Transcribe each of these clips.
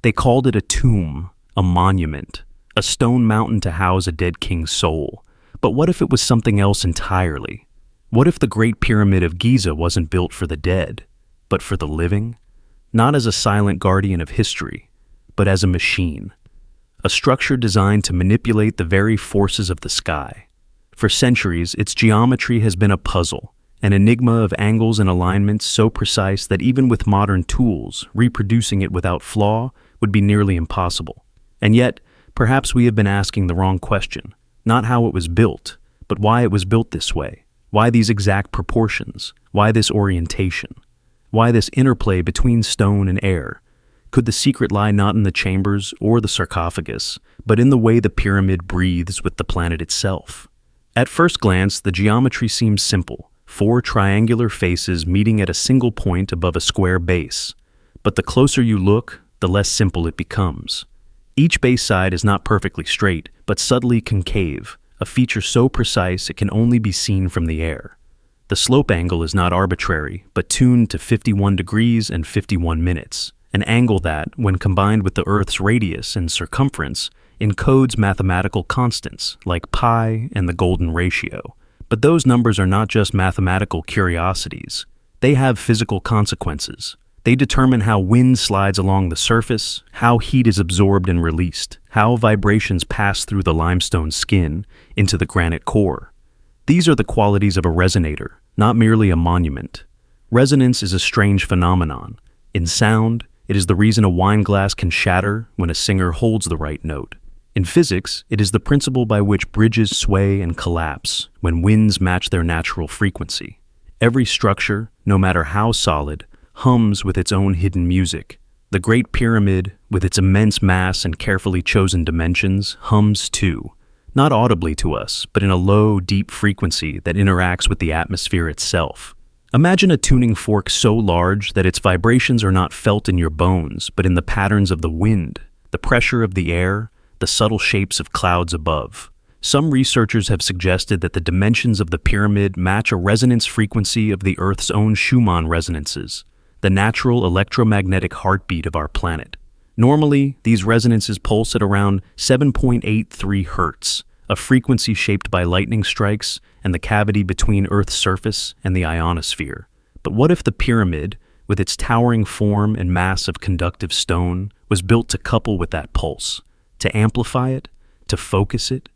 They called it a tomb, a monument, a stone mountain to house a dead king's soul. But what if it was something else entirely? What if the Great Pyramid of Giza wasn't built for the dead, but for the living? Not as a silent guardian of history, but as a machine. A structure designed to manipulate the very forces of the sky. For centuries, its geometry has been a puzzle, an enigma of angles and alignments so precise that even with modern tools, reproducing it without flaw would be nearly impossible. And yet, perhaps we have been asking the wrong question. Not how it was built, but why it was built this way. Why these exact proportions? Why this orientation? Why this interplay between stone and air? Could the secret lie not in the chambers or the sarcophagus, but in the way the pyramid breathes with the planet itself? At first glance, the geometry seems simple, 4 triangular faces meeting at a single point above a square base. But the closer you look, the less simple it becomes. Each base side is not perfectly straight, but subtly concave, a feature so precise it can only be seen from the air. The slope angle is not arbitrary, but tuned to 51 degrees and 51 minutes, an angle that, when combined with the Earth's radius and circumference, encodes mathematical constants like pi and the golden ratio. But those numbers are not just mathematical curiosities. They have physical consequences. They determine how wind slides along the surface, how heat is absorbed and released, how vibrations pass through the limestone skin into the granite core. These are the qualities of a resonator, not merely a monument. Resonance is a strange phenomenon. In sound, it is the reason a wine glass can shatter when a singer holds the right note. In physics, it is the principle by which bridges sway and collapse when winds match their natural frequency. Every structure, no matter how solid, hums with its own hidden music. The Great Pyramid, with its immense mass and carefully chosen dimensions, hums too. Not audibly to us, but in a low, deep frequency that interacts with the atmosphere itself. Imagine a tuning fork so large that its vibrations are not felt in your bones, but in the patterns of the wind, the pressure of the air, the subtle shapes of clouds above. Some researchers have suggested that the dimensions of the pyramid match a resonance frequency of the Earth's own Schumann resonances, the natural electromagnetic heartbeat of our planet. Normally, these resonances pulse at around 7.83 Hertz, a frequency shaped by lightning strikes and the cavity between Earth's surface and the ionosphere. But what if the pyramid, with its towering form and mass of conductive stone, was built to couple with that pulse, to amplify it, to focus it,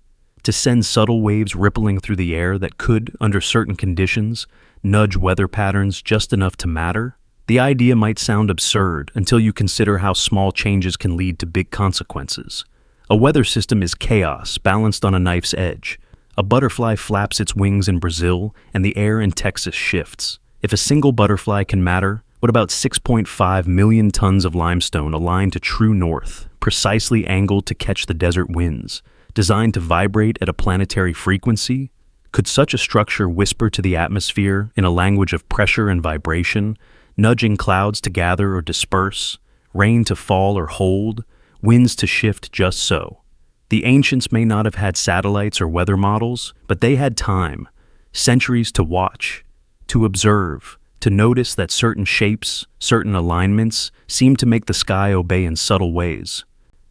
to send subtle waves rippling through the air that could, under certain conditions, nudge weather patterns just enough to matter? The idea might sound absurd until you consider how small changes can lead to big consequences. A weather system is chaos balanced on a knife's edge. A butterfly flaps its wings in Brazil, and the air in Texas shifts. If a single butterfly can matter, what about 6.5 million tons of limestone aligned to true north, precisely angled to catch the desert winds, designed to vibrate at a planetary frequency? Could such a structure whisper to the atmosphere in a language of pressure and vibration, nudging clouds to gather or disperse, rain to fall or hold, winds to shift just so? The ancients may not have had satellites or weather models, but they had time, centuries to watch, to observe, to notice that certain shapes, certain alignments, seem to make the sky obey in subtle ways.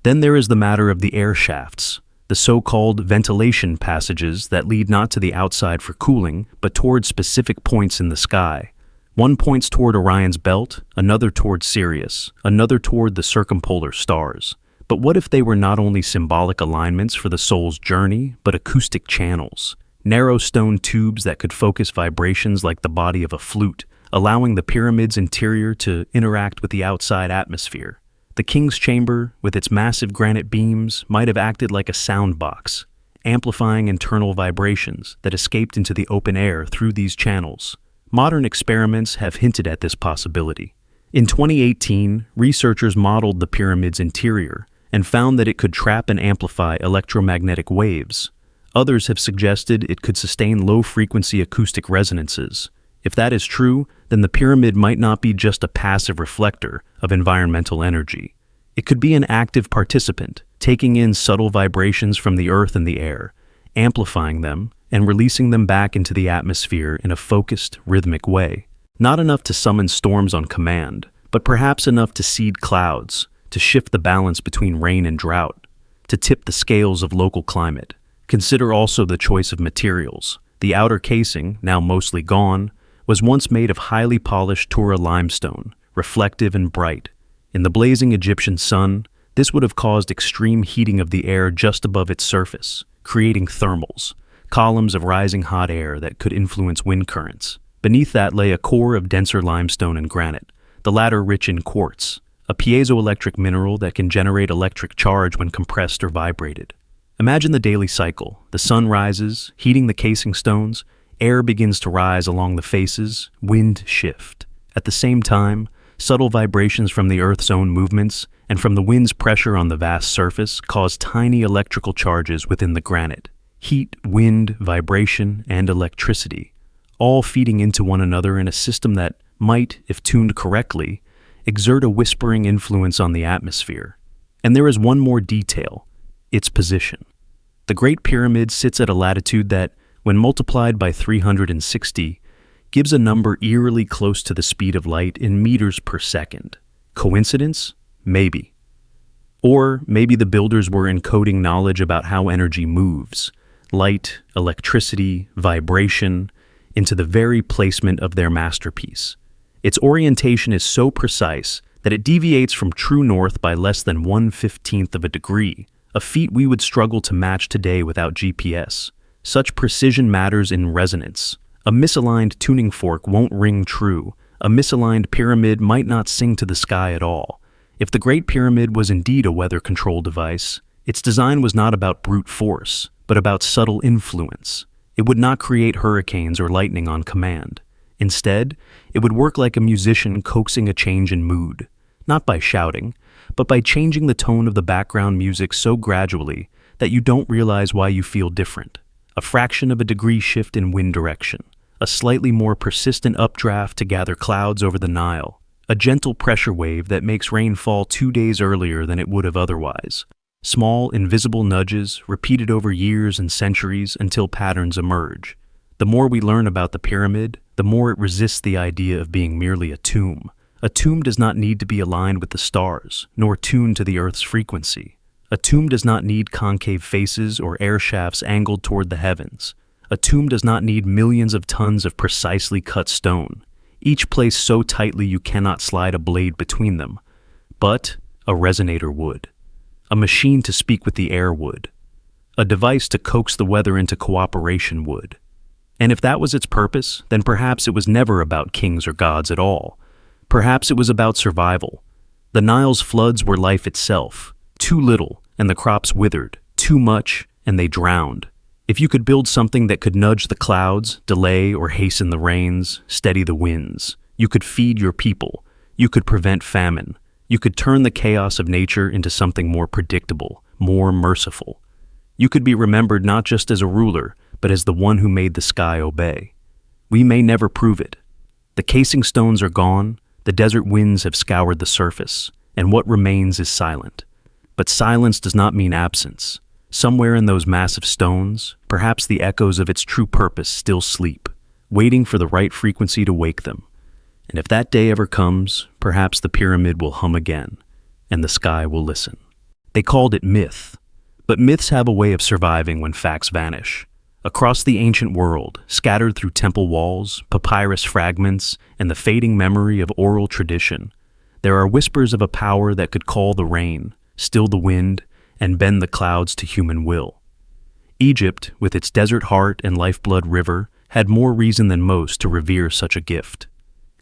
Then there is the matter of the air shafts, the so-called ventilation passages that lead not to the outside for cooling, but toward specific points in the sky. One points toward Orion's belt, another toward Sirius, another toward the circumpolar stars. But what if they were not only symbolic alignments for the soul's journey, but acoustic channels? Narrow stone tubes that could focus vibrations like the body of a flute, allowing the pyramid's interior to interact with the outside atmosphere. The king's chamber, with its massive granite beams, might have acted like a sound box, amplifying internal vibrations that escaped into the open air through these channels. Modern experiments have hinted at this possibility. In 2018, researchers modeled the pyramid's interior and found that it could trap and amplify electromagnetic waves. Others have suggested it could sustain low-frequency acoustic resonances. If that is true, then the pyramid might not be just a passive reflector of environmental energy. It could be an active participant, taking in subtle vibrations from the earth and the air, amplifying them, and releasing them back into the atmosphere in a focused, rhythmic way. Not enough to summon storms on command, but perhaps enough to seed clouds, to shift the balance between rain and drought, to tip the scales of local climate. Consider also the choice of materials. The outer casing, now mostly gone, was once made of highly polished Tura limestone, reflective and bright. In the blazing Egyptian sun, this would have caused extreme heating of the air just above its surface, creating thermals, columns of rising hot air that could influence wind currents. Beneath that lay a core of denser limestone and granite, the latter rich in quartz, a piezoelectric mineral that can generate electric charge when compressed or vibrated. Imagine the daily cycle. The sun rises, heating the casing stones, air begins to rise along the faces, wind shift. At the same time, subtle vibrations from the Earth's own movements and from the wind's pressure on the vast surface cause tiny electrical charges within the granite. Heat, wind, vibration, and electricity, all feeding into one another in a system that might, if tuned correctly, exert a whispering influence on the atmosphere. And there is one more detail: its position. The Great Pyramid sits at a latitude that, when multiplied by 360, gives a number eerily close to the speed of light in meters per second. Coincidence? Maybe. Or maybe the builders were encoding knowledge about how energy moves, light, electricity, vibration, into the very placement of their masterpiece. Its orientation is so precise that it deviates from true north by less than 1/15 of a degree, a feat we would struggle to match today without GPS. Such precision matters in resonance. A misaligned tuning fork won't ring true. A misaligned pyramid might not sing to the sky at all. If the Great Pyramid was indeed a weather control device, its design was not about brute force, but about subtle influence. It would not create hurricanes or lightning on command. Instead, it would work like a musician coaxing a change in mood, not by shouting, but by changing the tone of the background music so gradually that you don't realize why you feel different. A fraction of a degree shift in wind direction, a slightly more persistent updraft to gather clouds over the Nile, a gentle pressure wave that makes rain fall 2 days earlier than it would have otherwise. Small, invisible nudges repeated over years and centuries until patterns emerge. The more we learn about the pyramid, the more it resists the idea of being merely a tomb. A tomb does not need to be aligned with the stars, nor tuned to the Earth's frequency. A tomb does not need concave faces or air shafts angled toward the heavens. A tomb does not need millions of tons of precisely cut stone, each placed so tightly you cannot slide a blade between them. But a resonator would. A machine to speak with the air would. A device to coax the weather into cooperation would. And if that was its purpose, then perhaps it was never about kings or gods at all. Perhaps it was about survival. The Nile's floods were life itself. Too little, and the crops withered. Too much, and they drowned. If you could build something that could nudge the clouds, delay or hasten the rains, steady the winds, you could feed your people. You could prevent famine. You could turn the chaos of nature into something more predictable, more merciful. You could be remembered not just as a ruler, but as the one who made the sky obey. We may never prove it. The casing stones are gone, the desert winds have scoured the surface, and what remains is silent. But silence does not mean absence. Somewhere in those massive stones, perhaps the echoes of its true purpose still sleep, waiting for the right frequency to wake them. And if that day ever comes, perhaps the pyramid will hum again, and the sky will listen. They called it myth, but myths have a way of surviving when facts vanish. Across the ancient world, scattered through temple walls, papyrus fragments, and the fading memory of oral tradition, there are whispers of a power that could call the rain, still the wind, and bend the clouds to human will. Egypt, with its desert heart and lifeblood river, had more reason than most to revere such a gift.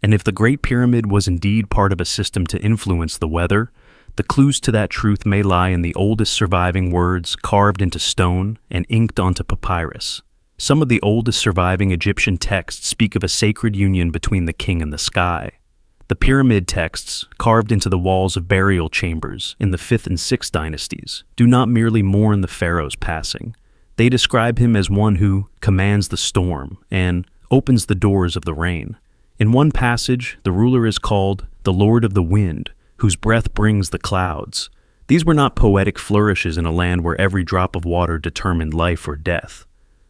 And if the Great Pyramid was indeed part of a system to influence the weather, the clues to that truth may lie in the oldest surviving words carved into stone and inked onto papyrus. Some of the oldest surviving Egyptian texts speak of a sacred union between the king and the sky. The pyramid texts, carved into the walls of burial chambers in the 5th and 6th dynasties, do not merely mourn the pharaoh's passing. They describe him as one who commands the storm and opens the doors of the rain. In one passage, the ruler is called the Lord of the Wind, whose breath brings the clouds. These were not poetic flourishes in a land where every drop of water determined life or death.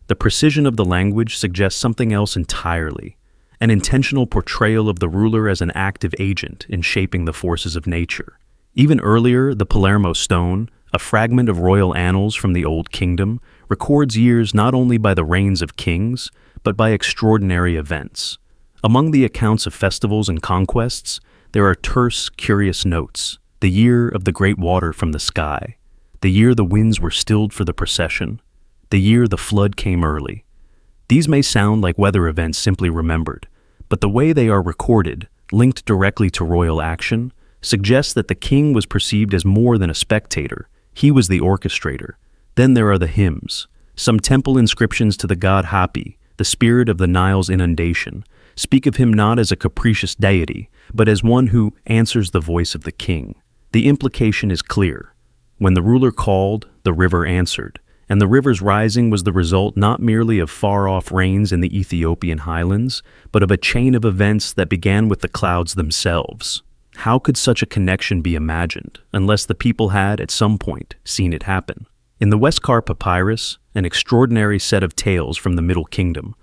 The precision of the language suggests something else entirely, an intentional portrayal of the ruler as an active agent in shaping the forces of nature. Even earlier, the Palermo stone, a fragment of royal annals from the Old Kingdom, records years not only by the reigns of kings, but by extraordinary events. Among the accounts of festivals and conquests, there are terse, curious notes. The year of the great water from the sky, the year the winds were stilled for the procession, the year the flood came early. These may sound like weather events simply remembered, but the way they are recorded, linked directly to royal action, suggests that the king was perceived as more than a spectator. He was the orchestrator. Then there are the hymns, some temple inscriptions to the god Hapi, the spirit of the Nile's inundation, speak of him not as a capricious deity, but as one who answers the voice of the king. The implication is clear. When the ruler called, the river answered, and the river's rising was the result not merely of far-off rains in the Ethiopian highlands, but of a chain of events that began with the clouds themselves. How could such a connection be imagined, unless the people had, at some point, seen it happen? In the Westcar Papyrus, an extraordinary set of tales from the Middle Kingdom,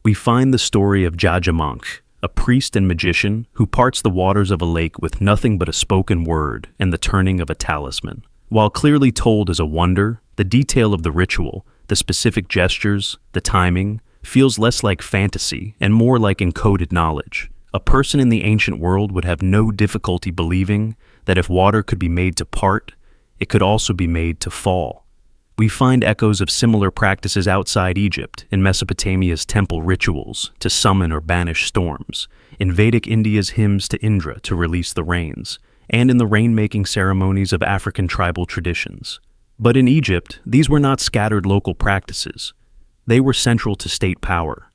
we find the story of Jajamanch, a priest and magician who parts the waters of a lake with nothing but a spoken word and the turning of a talisman. While clearly told as a wonder, the detail of the ritual, the specific gestures, the timing, feels less like fantasy and more like encoded knowledge. A person in the ancient world would have no difficulty believing that if water could be made to part, it could also be made to fall. We find echoes of similar practices outside Egypt, in Mesopotamia's temple rituals to summon or banish storms, in Vedic India's hymns to Indra to release the rains, and in the rain-making ceremonies of African tribal traditions. But in Egypt, these were not scattered local practices. They were central to state power.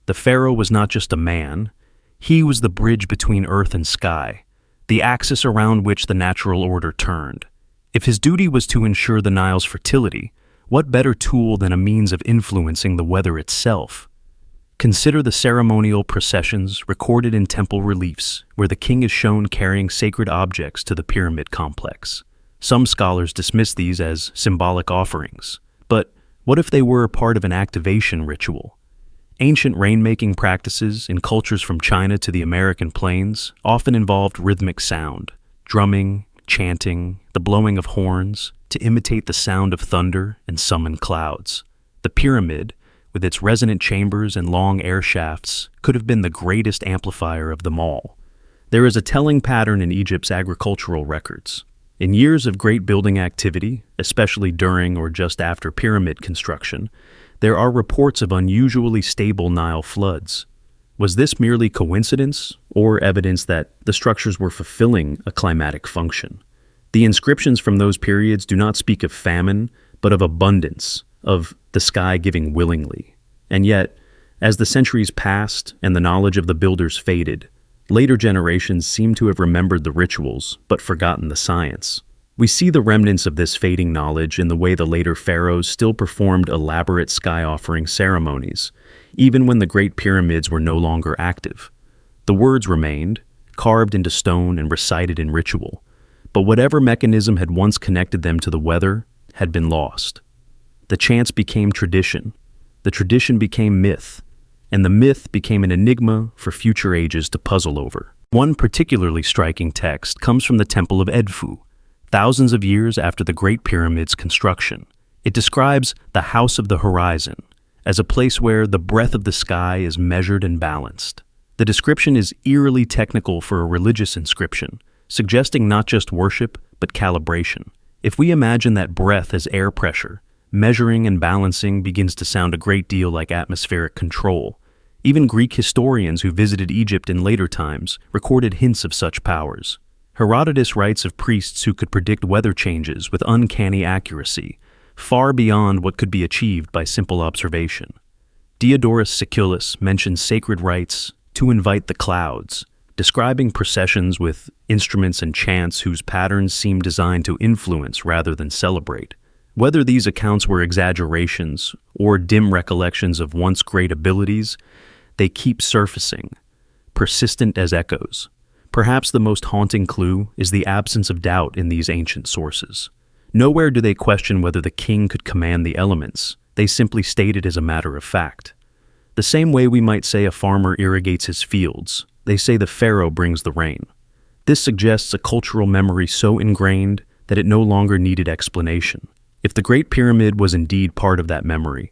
The pharaoh was not just a man. He was the bridge between earth and sky, the axis around which the natural order turned. If his duty was to ensure the Nile's fertility, what better tool than a means of influencing the weather itself? Consider the ceremonial processions recorded in temple reliefs, where the king is shown carrying sacred objects to the pyramid complex. Some scholars dismiss these as symbolic offerings, but what if they were a part of an activation ritual? Ancient rainmaking practices in cultures from China to the American plains often involved rhythmic sound, drumming, chanting, the blowing of horns, to imitate the sound of thunder and summon clouds. The pyramid, with its resonant chambers and long air shafts, could have been the greatest amplifier of them all. There is a telling pattern in Egypt's agricultural records. In years of great building activity, especially during or just after pyramid construction, there are reports of unusually stable Nile floods. Was this merely coincidence, or evidence that the structures were fulfilling a climatic function? The inscriptions from those periods do not speak of famine, but of abundance, of the sky giving willingly. And yet, as the centuries passed and the knowledge of the builders faded, later generations seem to have remembered the rituals, but forgotten the science. We see the remnants of this fading knowledge in the way the later pharaohs still performed elaborate sky-offering ceremonies, even when the Great Pyramids were no longer active. The words remained, carved into stone and recited in ritual, but whatever mechanism had once connected them to the weather had been lost. The chants became tradition, the tradition became myth, and the myth became an enigma for future ages to puzzle over. One particularly striking text comes from the Temple of Edfu, thousands of years after the Great Pyramid's construction. It describes the House of the Horizon as a place where the breadth of the sky is measured and balanced. The description is eerily technical for a religious inscription, suggesting not just worship, but calibration. If we imagine that breath as air pressure, measuring and balancing begins to sound a great deal like atmospheric control. Even Greek historians who visited Egypt in later times recorded hints of such powers. Herodotus writes of priests who could predict weather changes with uncanny accuracy, far beyond what could be achieved by simple observation. Diodorus Siculus mentions sacred rites to invite the clouds, describing processions with instruments and chants whose patterns seem designed to influence rather than celebrate. Whether these accounts were exaggerations or dim recollections of once great abilities, they keep surfacing, persistent as echoes. Perhaps the most haunting clue is the absence of doubt in these ancient sources. Nowhere do they question whether the king could command the elements. They simply state it as a matter of fact. The same way we might say a farmer irrigates his fields, they say the pharaoh brings the rain. This suggests a cultural memory so ingrained that it no longer needed explanation. If the Great Pyramid was indeed part of that memory,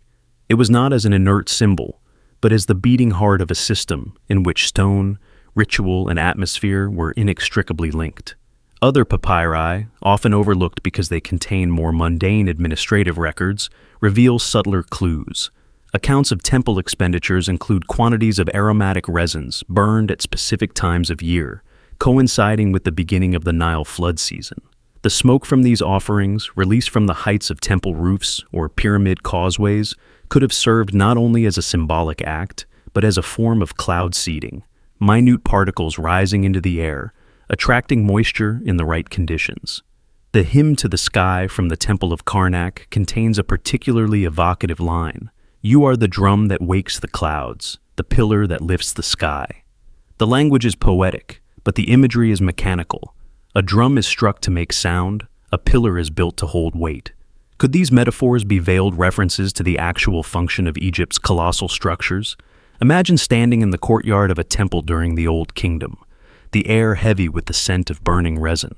it was not as an inert symbol, but as the beating heart of a system in which stone, ritual, and atmosphere were inextricably linked. Other papyri, often overlooked because they contain more mundane administrative records, reveal subtler clues. Accounts of temple expenditures include quantities of aromatic resins burned at specific times of year, coinciding with the beginning of the Nile flood season. The smoke from these offerings, released from the heights of temple roofs or pyramid causeways, could have served not only as a symbolic act, but as a form of cloud seeding, minute particles rising into the air, attracting moisture in the right conditions. The hymn to the sky from the Temple of Karnak contains a particularly evocative line: "You are the drum that wakes the clouds, the pillar that lifts the sky." The language is poetic, but the imagery is mechanical. A drum is struck to make sound, a pillar is built to hold weight. Could these metaphors be veiled references to the actual function of Egypt's colossal structures? Imagine standing in the courtyard of a temple during the Old Kingdom, the air heavy with the scent of burning resin.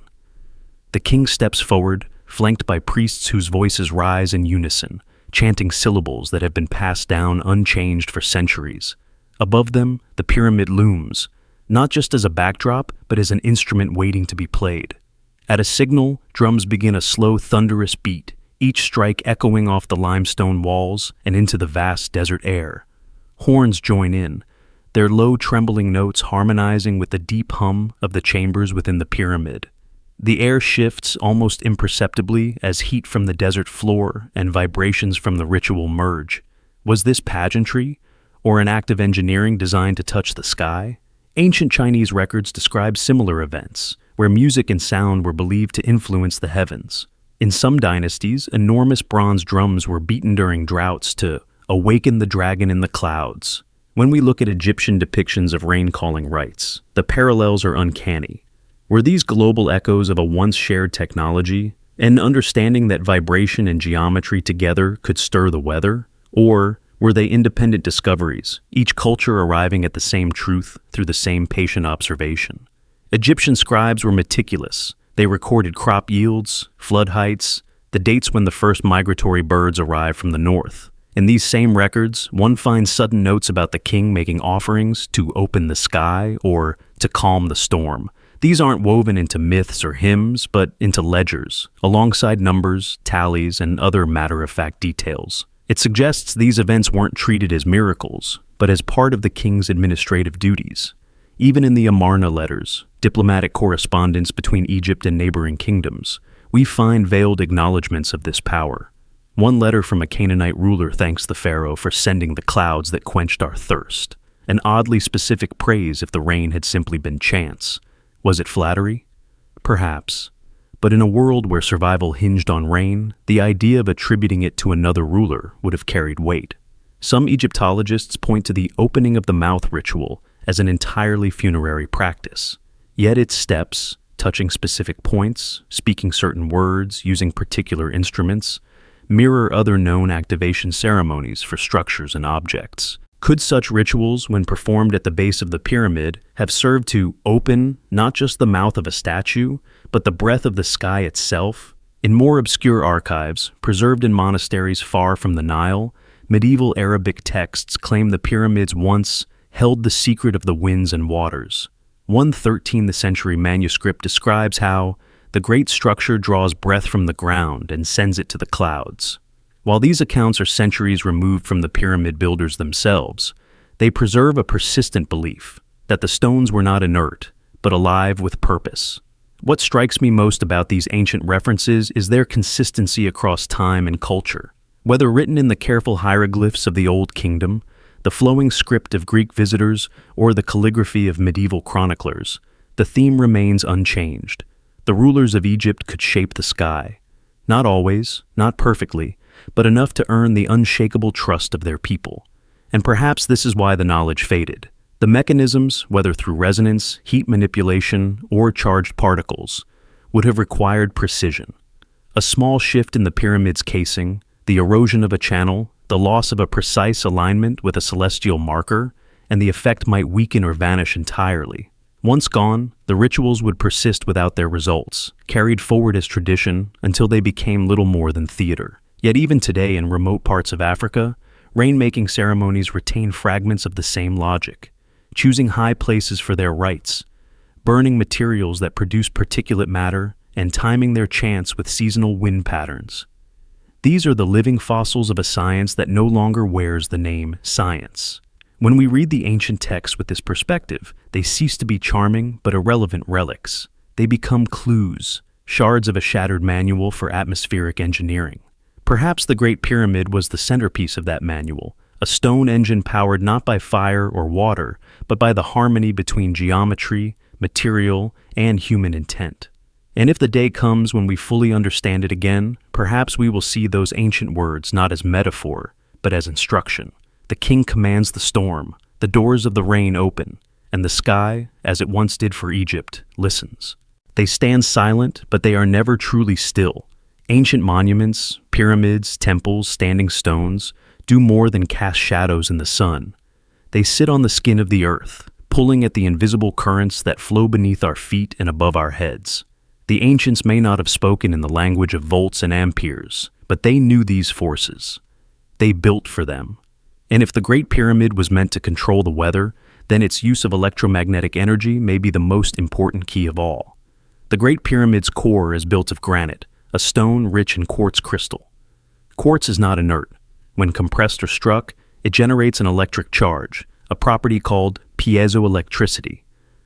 The king steps forward, flanked by priests whose voices rise in unison, chanting syllables that have been passed down unchanged for centuries. Above them, the pyramid looms, not just as a backdrop, but as an instrument waiting to be played. At a signal, drums begin a slow, thunderous beat, each strike echoing off the limestone walls and into the vast desert air. Horns join in, their low, trembling notes harmonizing with the deep hum of the chambers within the pyramid. The air shifts almost imperceptibly as heat from the desert floor and vibrations from the ritual merge. Was this pageantry, or an act of engineering designed to touch the sky? Ancient Chinese records describe similar events, where music and sound were believed to influence the heavens. In some dynasties, enormous bronze drums were beaten during droughts to awaken the dragon in the clouds. When we look at Egyptian depictions of rain-calling rites, the parallels are uncanny. Were these global echoes of a once-shared technology, an understanding that vibration and geometry together could stir the weather? Or were they independent discoveries, each culture arriving at the same truth through the same patient observation? Egyptian scribes were meticulous. They recorded crop yields, flood heights, the dates when the first migratory birds arrived from the north. In these same records, one finds sudden notes about the king making offerings to open the sky or to calm the storm. These aren't woven into myths or hymns, but into ledgers, alongside numbers, tallies, and other matter-of-fact details. It suggests these events weren't treated as miracles, but as part of the king's administrative duties. Even in the Amarna letters, diplomatic correspondence between Egypt and neighboring kingdoms, we find veiled acknowledgments of this power. One letter from a Canaanite ruler thanks the pharaoh for sending the clouds that quenched our thirst, an oddly specific praise if the rain had simply been chance. Was it flattery? Perhaps. But in a world where survival hinged on rain, the idea of attributing it to another ruler would have carried weight. Some Egyptologists point to the opening of the mouth ritual as an entirely funerary practice. Yet its steps, touching specific points, speaking certain words, using particular instruments, mirror other known activation ceremonies for structures and objects. Could such rituals, when performed at the base of the pyramid, have served to open not just the mouth of a statue, but the breath of the sky itself? In more obscure archives, preserved in monasteries far from the Nile, medieval Arabic texts claim the pyramids once held the secret of the winds and waters. One 13th century manuscript describes how the great structure draws breath from the ground and sends it to the clouds. While these accounts are centuries removed from the pyramid builders themselves, they preserve a persistent belief that the stones were not inert, but alive with purpose. What strikes me most about these ancient references is their consistency across time and culture. Whether written in the careful hieroglyphs of the Old Kingdom, the flowing script of Greek visitors, or the calligraphy of medieval chroniclers, the theme remains unchanged. The rulers of Egypt could shape the sky. Not always, not perfectly, but enough to earn the unshakable trust of their people. And perhaps this is why the knowledge faded. The mechanisms, whether through resonance, heat manipulation, or charged particles, would have required precision. A small shift in the pyramid's casing, the erosion of a channel, the loss of a precise alignment with a celestial marker, and the effect might weaken or vanish entirely. Once gone, the rituals would persist without their results, carried forward as tradition until they became little more than theater. Yet even today in remote parts of Africa, rainmaking ceremonies retain fragments of the same logic, choosing high places for their rites, burning materials that produce particulate matter, and timing their chants with seasonal wind patterns. These are the living fossils of a science that no longer wears the name science. When we read the ancient texts with this perspective, they cease to be charming but irrelevant relics. They become clues, shards of a shattered manual for atmospheric engineering. Perhaps the Great Pyramid was the centerpiece of that manual, a stone engine powered not by fire or water, but by the harmony between geometry, material, and human intent. And if the day comes when we fully understand it again, perhaps we will see those ancient words not as metaphor, but as instruction. The king commands the storm, the doors of the rain open, and the sky, as it once did for Egypt, listens. They stand silent, but they are never truly still. Ancient monuments, pyramids, temples, standing stones, do more than cast shadows in the sun. They sit on the skin of the earth, pulling at the invisible currents that flow beneath our feet and above our heads. The ancients may not have spoken in the language of volts and amperes, but they knew these forces. They built for them. And if the Great Pyramid was meant to control the weather, then its use of electromagnetic energy may be the most important key of all. The Great Pyramid's core is built of granite, a stone rich in quartz crystal. Quartz is not inert. When compressed or struck, it generates an electric charge, a property called piezoelectricity.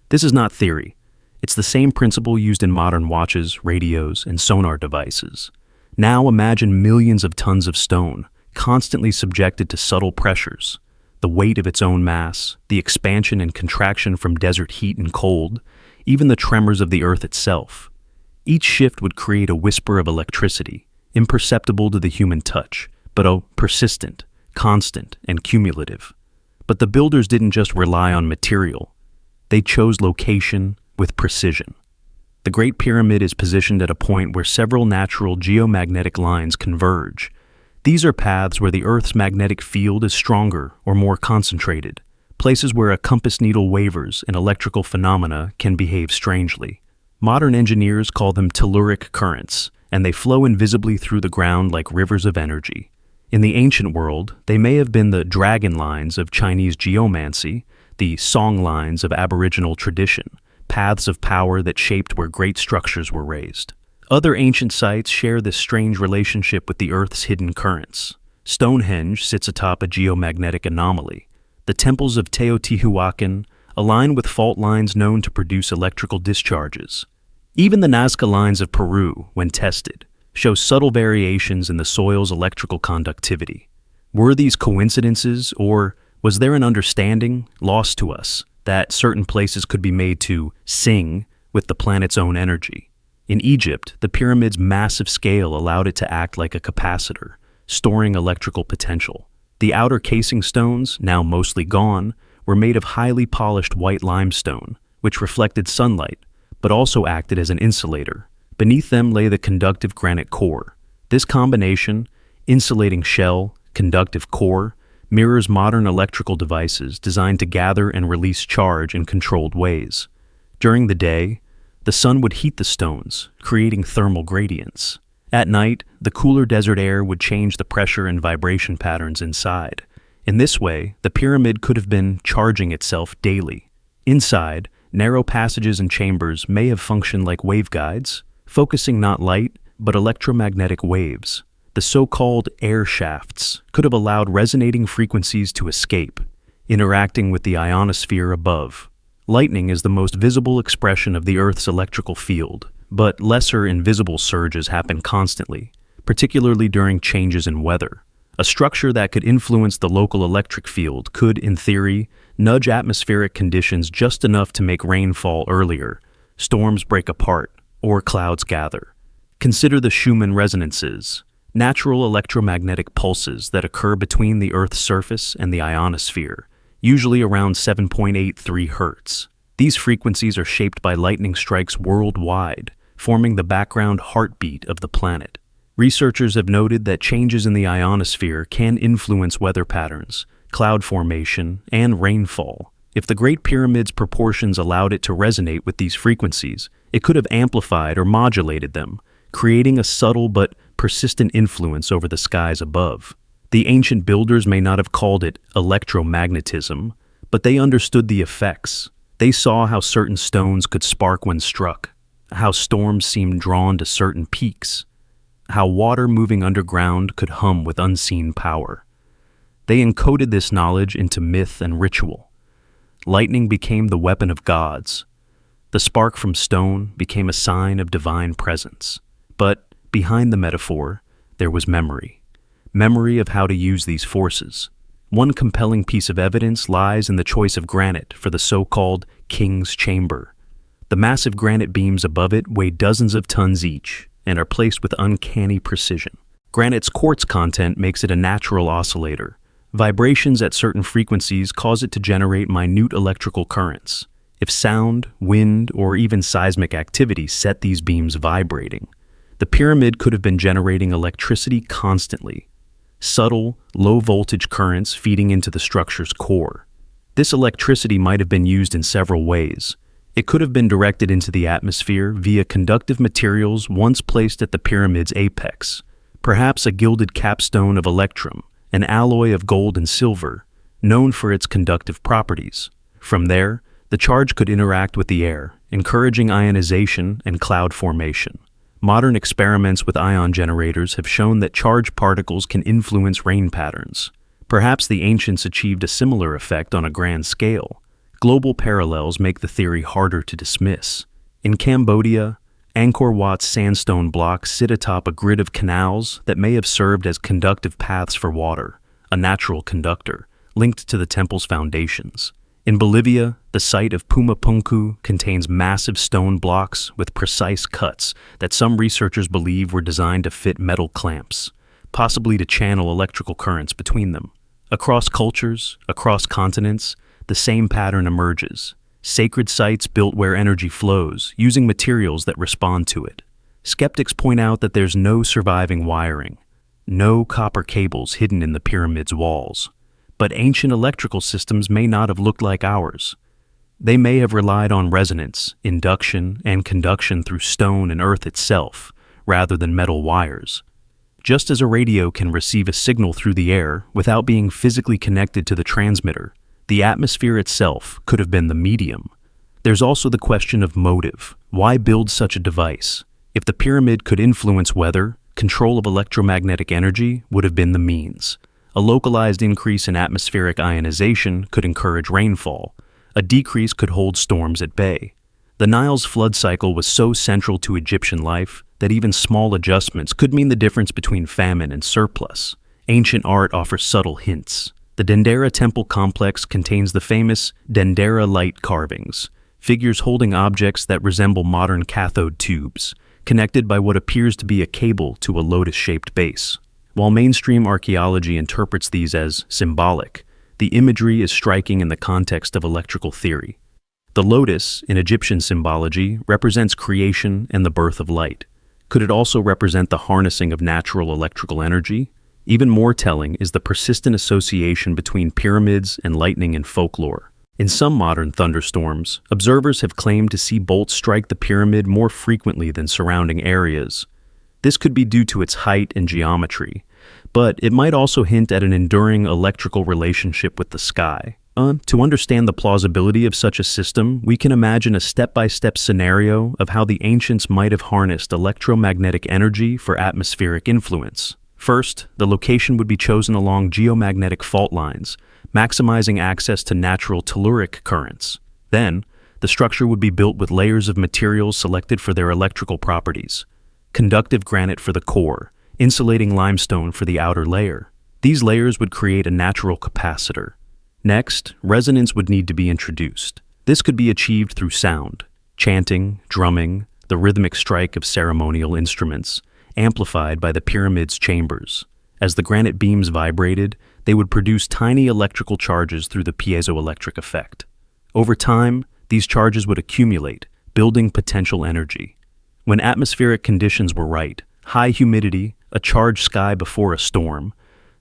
This is not theory. It's the same principle used in modern watches, radios, and sonar devices. Now imagine millions of tons of stone, constantly subjected to subtle pressures, the weight of its own mass, the expansion and contraction from desert heat and cold, even the tremors of the earth itself. Each shift would create a whisper of electricity, imperceptible to the human touch, but persistent, constant, and cumulative. But the builders didn't just rely on material. They chose location with precision. The Great Pyramid is positioned at a point where several natural geomagnetic lines converge. These are paths where the Earth's magnetic field is stronger or more concentrated, places where a compass needle wavers and electrical phenomena can behave strangely. Modern engineers call them telluric currents, and they flow invisibly through the ground like rivers of energy. In the ancient world, they may have been the dragon lines of Chinese geomancy, the song lines of Aboriginal tradition, paths of power that shaped where great structures were raised. Other ancient sites share this strange relationship with the Earth's hidden currents. Stonehenge sits atop a geomagnetic anomaly. The temples of Teotihuacan align with fault lines known to produce electrical discharges. Even the Nazca lines of Peru, when tested, show subtle variations in the soil's electrical conductivity. Were these coincidences, or was there an understanding, lost to us, that certain places could be made to sing with the planet's own energy? In Egypt, the pyramid's massive scale allowed it to act like a capacitor, storing electrical potential. The outer casing stones, now mostly gone, were made of highly polished white limestone, which reflected sunlight, but also acted as an insulator. Beneath them lay the conductive granite core. This combination, insulating shell, conductive core, mirrors modern electrical devices designed to gather and release charge in controlled ways. During the day, the sun would heat the stones, creating thermal gradients. At night, the cooler desert air would change the pressure and vibration patterns inside. In this way, the pyramid could have been charging itself daily. Inside, narrow passages and chambers may have functioned like waveguides, focusing not light, but electromagnetic waves. The so-called air shafts could have allowed resonating frequencies to escape, interacting with the ionosphere above. Lightning is the most visible expression of the Earth's electrical field, but lesser invisible surges happen constantly, particularly during changes in weather. A structure that could influence the local electric field could, in theory, nudge atmospheric conditions just enough to make rain fall earlier, storms break apart, or clouds gather. Consider the Schumann resonances, natural electromagnetic pulses that occur between the Earth's surface and the ionosphere, usually around 7.83 Hz. These frequencies are shaped by lightning strikes worldwide, forming the background heartbeat of the planet. Researchers have noted that changes in the ionosphere can influence weather patterns, cloud formation, and rainfall. If the Great Pyramid's proportions allowed it to resonate with these frequencies, it could have amplified or modulated them, creating a subtle but persistent influence over the skies above. The ancient builders may not have called it electromagnetism, but they understood the effects. They saw how certain stones could spark when struck, how storms seemed drawn to certain peaks, how water moving underground could hum with unseen power. They encoded this knowledge into myth and ritual. Lightning became the weapon of gods. The spark from stone became a sign of divine presence. But behind the metaphor, there was memory. Memory of how to use these forces. One compelling piece of evidence lies in the choice of granite for the so-called King's Chamber. The massive granite beams above it weigh dozens of tons each and are placed with uncanny precision. Granite's quartz content makes it a natural oscillator. Vibrations at certain frequencies cause it to generate minute electrical currents. If sound, wind, or even seismic activity set these beams vibrating, the pyramid could have been generating electricity constantly. Subtle, low-voltage currents feeding into the structure's core. This electricity might have been used in several ways. It could have been directed into the atmosphere via conductive materials once placed at the pyramid's apex, perhaps a gilded capstone of electrum, an alloy of gold and silver, known for its conductive properties. From there, the charge could interact with the air, encouraging ionization and cloud formation. Modern experiments with ion generators have shown that charged particles can influence rain patterns. Perhaps the ancients achieved a similar effect on a grand scale. Global parallels make the theory harder to dismiss. In Cambodia, Angkor Wat's sandstone blocks sit atop a grid of canals that may have served as conductive paths for water, a natural conductor, linked to the temple's foundations. In Bolivia, the site of Pumapunku contains massive stone blocks with precise cuts that some researchers believe were designed to fit metal clamps, possibly to channel electrical currents between them. Across cultures, across continents, the same pattern emerges. Sacred sites built where energy flows, using materials that respond to it. Skeptics point out that there's no surviving wiring, no copper cables hidden in the pyramid's walls. But ancient electrical systems may not have looked like ours. They may have relied on resonance, induction, and conduction through stone and earth itself, rather than metal wires. Just as a radio can receive a signal through the air without being physically connected to the transmitter, the atmosphere itself could have been the medium. There's also the question of motive. Why build such a device? If the pyramid could influence weather, control of electromagnetic energy would have been the means. A localized increase in atmospheric ionization could encourage rainfall. A decrease could hold storms at bay. The Nile's flood cycle was so central to Egyptian life that even small adjustments could mean the difference between famine and surplus. Ancient art offers subtle hints. The Dendera temple complex contains the famous Dendera light carvings, figures holding objects that resemble modern cathode tubes, connected by what appears to be a cable to a lotus-shaped base. While mainstream archaeology interprets these as symbolic, the imagery is striking in the context of electrical theory. The lotus, in Egyptian symbology, represents creation and the birth of light. Could it also represent the harnessing of natural electrical energy? Even more telling is the persistent association between pyramids and lightning in folklore. In some modern thunderstorms, observers have claimed to see bolts strike the pyramid more frequently than surrounding areas. This could be due to its height and geometry, but it might also hint at an enduring electrical relationship with the sky. To understand the plausibility of such a system, we can imagine a step-by-step scenario of how the ancients might have harnessed electromagnetic energy for atmospheric influence. First, the location would be chosen along geomagnetic fault lines, maximizing access to natural telluric currents. Then, the structure would be built with layers of materials selected for their electrical properties. Conductive granite for the core, insulating limestone for the outer layer. These layers would create a natural capacitor. Next, resonance would need to be introduced. This could be achieved through sound, chanting, drumming, the rhythmic strike of ceremonial instruments, amplified by the pyramid's chambers. As the granite beams vibrated, they would produce tiny electrical charges through the piezoelectric effect. Over time, these charges would accumulate, building potential energy. When atmospheric conditions were right, high humidity, a charged sky before a storm,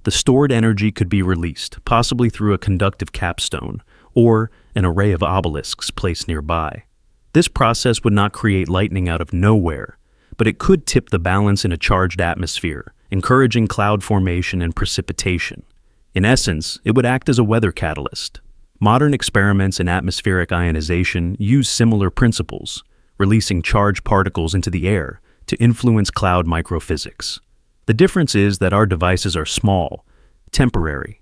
the stored energy could be released, possibly through a conductive capstone, or an array of obelisks placed nearby. This process would not create lightning out of nowhere, but it could tip the balance in a charged atmosphere, encouraging cloud formation and precipitation. In essence, it would act as a weather catalyst. Modern experiments in atmospheric ionization use similar principles, releasing charged particles into the air to influence cloud microphysics. The difference is that our devices are small, temporary.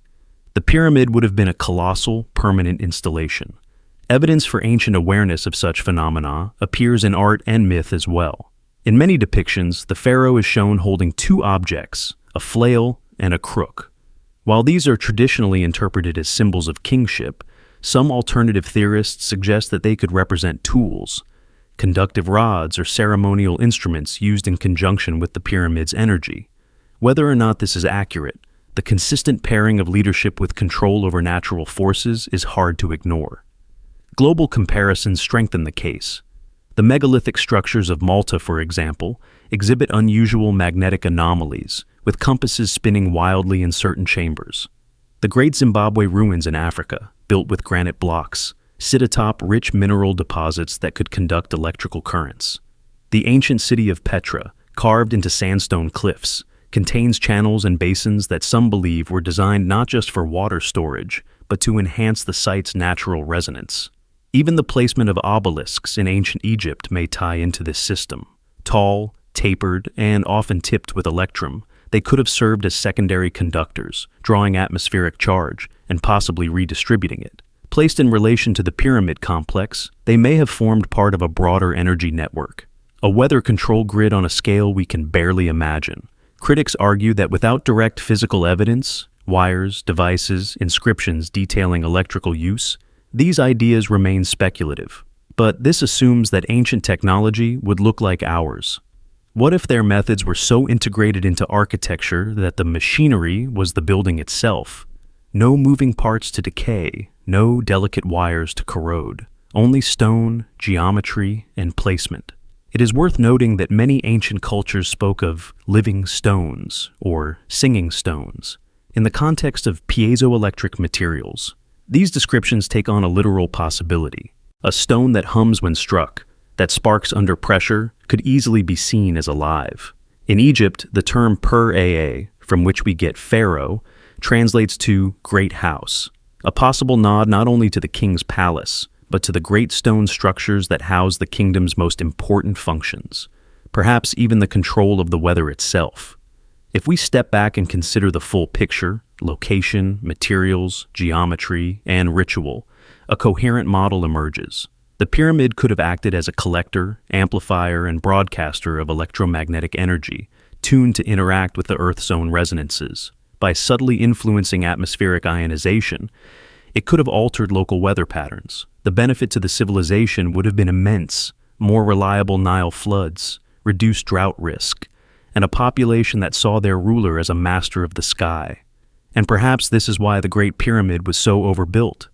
The pyramid would have been a colossal, permanent installation. Evidence for ancient awareness of such phenomena appears in art and myth as well. In many depictions, the pharaoh is shown holding two objects, a flail and a crook. While these are traditionally interpreted as symbols of kingship, some alternative theorists suggest that they could represent tools, conductive rods, or ceremonial instruments used in conjunction with the pyramid's energy. Whether or not this is accurate, the consistent pairing of leadership with control over natural forces is hard to ignore. Global comparisons strengthen the case. The megalithic structures of Malta, for example, exhibit unusual magnetic anomalies, with compasses spinning wildly in certain chambers. The Great Zimbabwe ruins in Africa, built with granite blocks, sit atop rich mineral deposits that could conduct electrical currents. The ancient city of Petra, carved into sandstone cliffs, contains channels and basins that some believe were designed not just for water storage, but to enhance the site's natural resonance. Even the placement of obelisks in ancient Egypt may tie into this system. Tall, tapered, and often tipped with electrum, they could have served as secondary conductors, drawing atmospheric charge and possibly redistributing it. Placed in relation to the pyramid complex, they may have formed part of a broader energy network, a weather control grid on a scale we can barely imagine. Critics argue that without direct physical evidence, wires, devices, inscriptions detailing electrical use, these ideas remain speculative. But this assumes that ancient technology would look like ours. What if their methods were so integrated into architecture that the machinery was the building itself? No moving parts to decay, no delicate wires to corrode, only stone, geometry, and placement. It is worth noting that many ancient cultures spoke of living stones or singing stones in the context of piezoelectric materials. These descriptions take on a literal possibility. A stone that hums when struck, that sparks under pressure, could easily be seen as alive. In Egypt, the term per-aa, from which we get pharaoh, translates to great house, a possible nod not only to the king's palace, but to the great stone structures that house the kingdom's most important functions, perhaps even the control of the weather itself. If we step back and consider the full picture, location, materials, geometry, and ritual, a coherent model emerges. The pyramid could have acted as a collector, amplifier, and broadcaster of electromagnetic energy, tuned to interact with the Earth's own resonances. By subtly influencing atmospheric ionization, it could have altered local weather patterns. The benefit to the civilization would have been immense: more reliable Nile floods, reduced drought risk, and a population that saw their ruler as a master of the sky. And perhaps this is why the Great Pyramid was so overbuilt,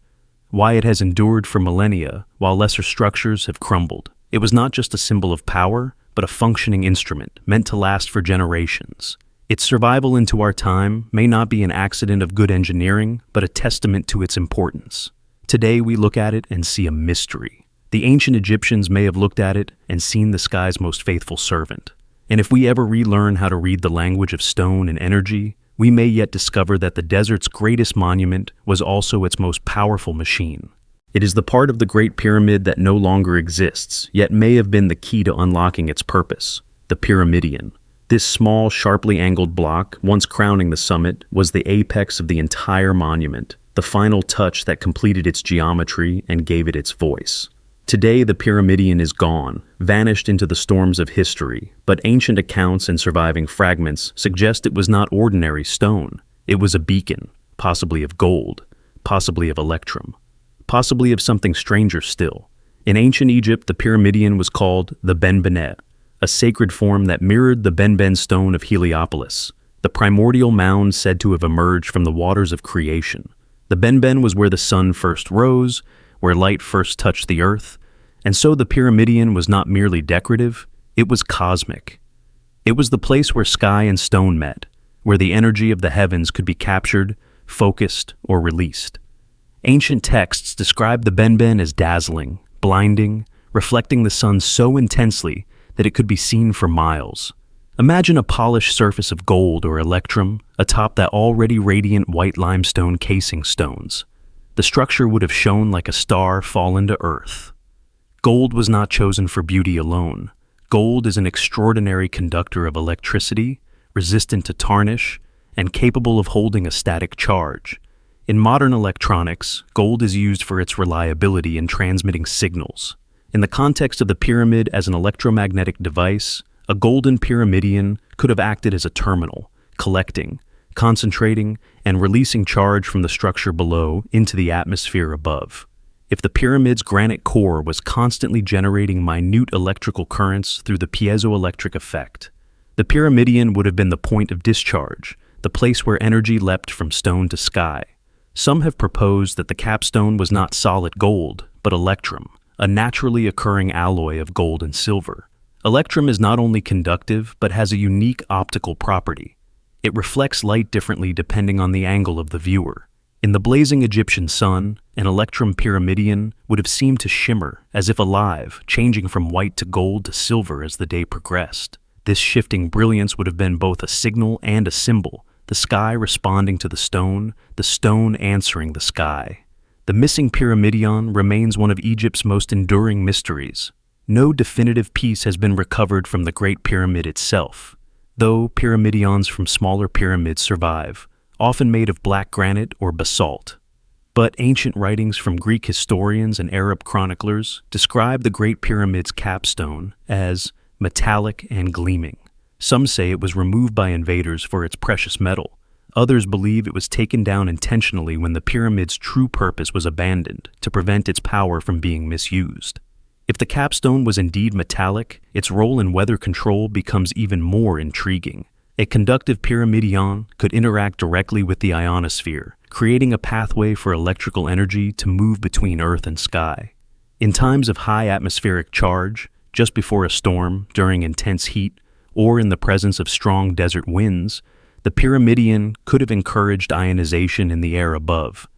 why it has endured for millennia while lesser structures have crumbled. It was not just a symbol of power, but a functioning instrument meant to last for generations. Its survival into our time may not be an accident of good engineering, but a testament to its importance. Today we look at it and see a mystery. The ancient Egyptians may have looked at it and seen the sky's most faithful servant. And if we ever relearn how to read the language of stone and energy, we may yet discover that the desert's greatest monument was also its most powerful machine. It is the part of the Great Pyramid that no longer exists, yet may have been the key to unlocking its purpose, the pyramidion. This small, sharply angled block, once crowning the summit, was the apex of the entire monument, the final touch that completed its geometry and gave it its voice. Today, the pyramidion is gone, vanished into the storms of history, but ancient accounts and surviving fragments suggest it was not ordinary stone. It was a beacon, possibly of gold, possibly of electrum, possibly of something stranger still. In ancient Egypt, the pyramidion was called the benbenet, a sacred form that mirrored the benben stone of Heliopolis, the primordial mound said to have emerged from the waters of creation. The benben was where the sun first rose, where light first touched the earth, and so the pyramidion was not merely decorative, it was cosmic. It was the place where sky and stone met, where the energy of the heavens could be captured, focused, or released. Ancient texts describe the benben as dazzling, blinding, reflecting the sun so intensely that it could be seen for miles. Imagine a polished surface of gold or electrum atop that already radiant white limestone casing stones. The structure would have shone like a star fallen to earth. Gold was not chosen for beauty alone. Gold is an extraordinary conductor of electricity, resistant to tarnish, and capable of holding a static charge. In modern electronics, gold is used for its reliability in transmitting signals. In the context of the pyramid as an electromagnetic device, a golden pyramidion could have acted as a terminal, collecting, concentrating, and releasing charge from the structure below into the atmosphere above. If the pyramid's granite core was constantly generating minute electrical currents through the piezoelectric effect, the pyramidion would have been the point of discharge, the place where energy leapt from stone to sky. Some have proposed that the capstone was not solid gold, but electrum, a naturally occurring alloy of gold and silver. Electrum is not only conductive, but has a unique optical property. It reflects light differently depending on the angle of the viewer. In the blazing Egyptian sun, an electrum pyramidion would have seemed to shimmer, as if alive, changing from white to gold to silver as the day progressed. This shifting brilliance would have been both a signal and a symbol, the sky responding to the stone answering the sky. The missing pyramidion remains one of Egypt's most enduring mysteries. No definitive piece has been recovered from the Great Pyramid itself, though pyramidions from smaller pyramids survive, often made of black granite or basalt. But ancient writings from Greek historians and Arab chroniclers describe the Great Pyramid's capstone as metallic and gleaming. Some say it was removed by invaders for its precious metal. Others believe it was taken down intentionally when the pyramid's true purpose was abandoned to prevent its power from being misused. If the capstone was indeed metallic, its role in weather control becomes even more intriguing. A conductive pyramidion could interact directly with the ionosphere, creating a pathway for electrical energy to move between Earth and sky. In times of high atmospheric charge, just before a storm, during intense heat, or in the presence of strong desert winds, the pyramidion could have encouraged ionization in the air above.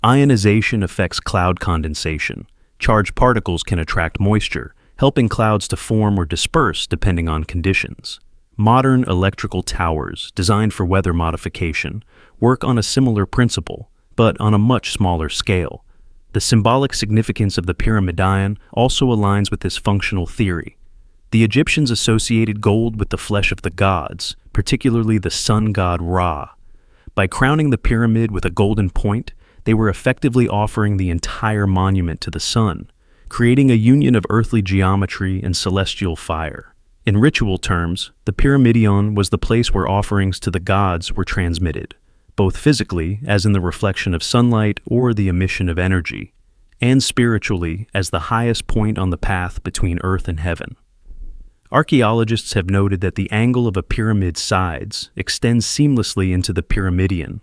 Ionization affects cloud condensation. Charged particles can attract moisture, helping clouds to form or disperse depending on conditions. Modern electrical towers, designed for weather modification, work on a similar principle, but on a much smaller scale. The symbolic significance of the pyramidion also aligns with this functional theory. The Egyptians associated gold with the flesh of the gods, particularly the sun god Ra. By crowning the pyramid with a golden point, they were effectively offering the entire monument to the sun, creating a union of earthly geometry and celestial fire. In ritual terms, the pyramidion was the place where offerings to the gods were transmitted, both physically, as in the reflection of sunlight or the emission of energy, and spiritually, as the highest point on the path between earth and heaven. Archaeologists have noted that the angle of a pyramid's sides extends seamlessly into the pyramidion,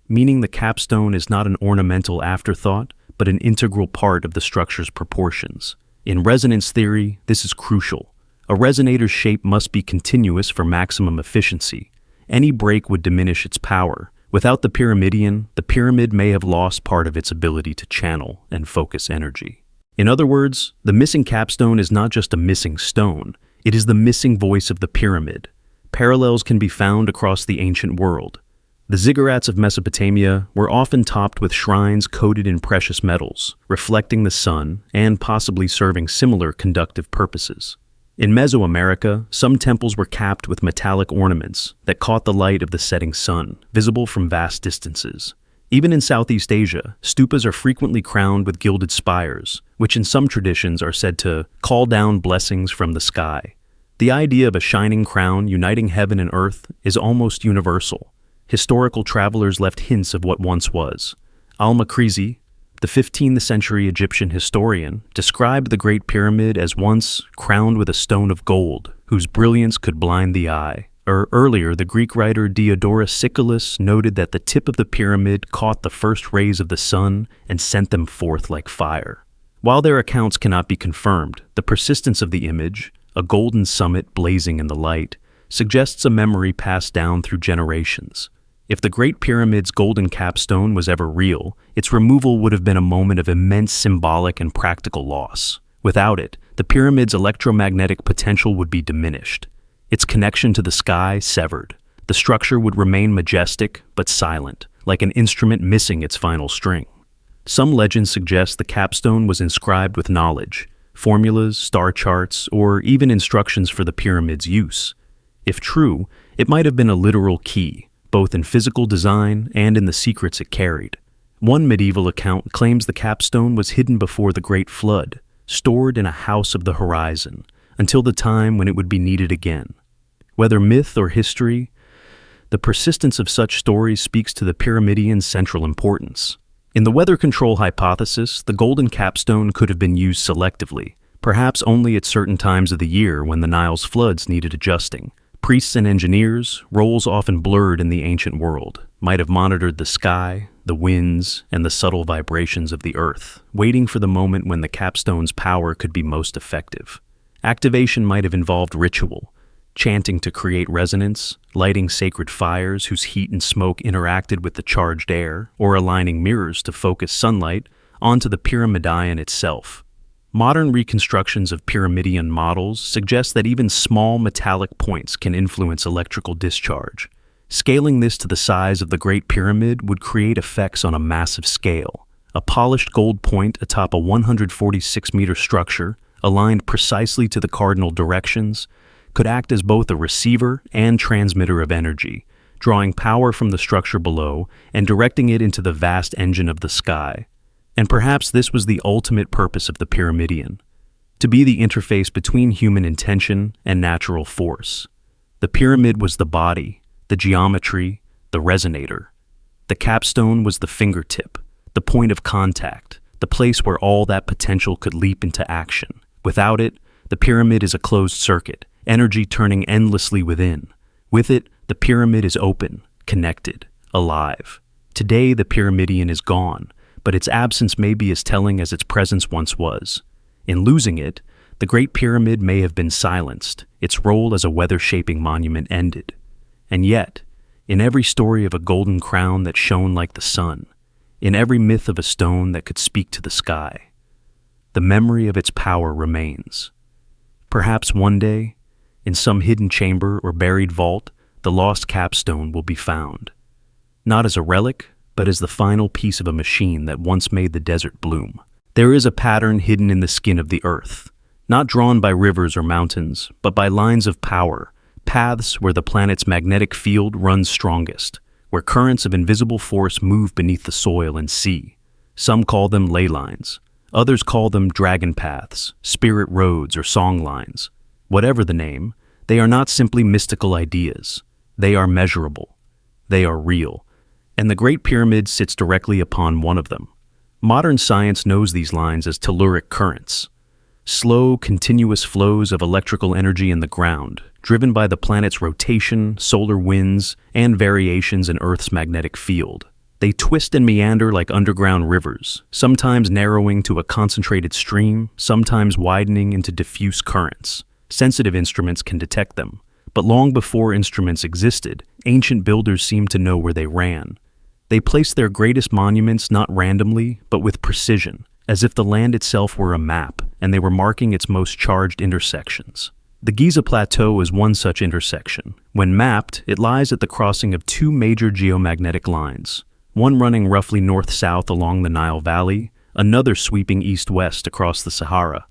meaning the capstone is not an ornamental afterthought, but an integral part of the structure's proportions. In resonance theory, this is crucial. A resonator's shape must be continuous for maximum efficiency. Any break would diminish its power. Without the pyramidion, the pyramid may have lost part of its ability to channel and focus energy. In other words, the missing capstone is not just a missing stone, it is the missing voice of the pyramid. Parallels can be found across the ancient world. The ziggurats of Mesopotamia were often topped with shrines coated in precious metals, reflecting the sun and possibly serving similar conductive purposes. In Mesoamerica, some temples were capped with metallic ornaments that caught the light of the setting sun, visible from vast distances. Even in Southeast Asia, stupas are frequently crowned with gilded spires, which in some traditions are said to call down blessings from the sky. The idea of a shining crown uniting heaven and earth is almost universal. Historical travelers left hints of what once was. Al-Makrizi, the 15th century Egyptian historian, described the Great Pyramid as once crowned with a stone of gold, whose brilliance could blind the eye. Earlier, the Greek writer Diodorus Siculus noted that the tip of the pyramid caught the first rays of the sun and sent them forth like fire. While their accounts cannot be confirmed, the persistence of the image, a golden summit blazing in the light, suggests a memory passed down through generations. If the Great Pyramid's golden capstone was ever real, its removal would have been a moment of immense symbolic and practical loss. Without it, the pyramid's electromagnetic potential would be diminished, its connection to the sky severed. The structure would remain majestic but silent, like an instrument missing its final string. Some legends suggest the capstone was inscribed with knowledge, formulas, star charts, or even instructions for the pyramid's use. If true, it might have been a literal key, both in physical design and in the secrets it carried. One medieval account claims the capstone was hidden before the Great Flood, stored in a house of the horizon, until the time when it would be needed again. Whether myth or history, the persistence of such stories speaks to the pyramidian's central importance. In the weather control hypothesis, the golden capstone could have been used selectively, perhaps only at certain times of the year when the Nile's floods needed adjusting. Priests and engineers, roles often blurred in the ancient world, might have monitored the sky, the winds, and the subtle vibrations of the earth, waiting for the moment when the capstone's power could be most effective. Activation might have involved ritual, chanting to create resonance, lighting sacred fires whose heat and smoke interacted with the charged air, or aligning mirrors to focus sunlight onto the pyramidion itself. Modern reconstructions of pyramidion models suggest that even small metallic points can influence electrical discharge. Scaling this to the size of the Great Pyramid would create effects on a massive scale. A polished gold point atop a 146-meter structure, aligned precisely to the cardinal directions, could act as both a receiver and transmitter of energy, drawing power from the structure below and directing it into the vast engine of the sky. And perhaps this was the ultimate purpose of the pyramidion, to be the interface between human intention and natural force. The pyramid was the body, the geometry, the resonator. The capstone was the fingertip, the point of contact, the place where all that potential could leap into action. Without it, the pyramid is a closed circuit, energy turning endlessly within. With it, the pyramid is open, connected, alive. Today, the pyramidion is gone, but its absence may be as telling as its presence once was. In losing it, the Great Pyramid may have been silenced, its role as a weather-shaping monument ended. And yet, in every story of a golden crown that shone like the sun, in every myth of a stone that could speak to the sky, the memory of its power remains. Perhaps one day, in some hidden chamber or buried vault, the lost capstone will be found, not as a relic, but as the final piece of a machine that once made the desert bloom. There is a pattern hidden in the skin of the earth, not drawn by rivers or mountains, but by lines of power, paths where the planet's magnetic field runs strongest, where currents of invisible force move beneath the soil and sea. Some call them ley lines. Others call them dragon paths, spirit roads, or song lines. Whatever the name, they are not simply mystical ideas. They are measurable. They are real. And the Great Pyramid sits directly upon one of them. Modern science knows these lines as telluric currents, slow, continuous flows of electrical energy in the ground, driven by the planet's rotation, solar winds, and variations in Earth's magnetic field. They twist and meander like underground rivers, sometimes narrowing to a concentrated stream, sometimes widening into diffuse currents. Sensitive instruments can detect them, but long before instruments existed, ancient builders seemed to know where they ran. They placed their greatest monuments not randomly, but with precision, as if the land itself were a map, and they were marking its most charged intersections. The Giza Plateau is one such intersection. When mapped, it lies at the crossing of two major geomagnetic lines, one running roughly north-south along the Nile Valley, another sweeping east-west across the Sahara.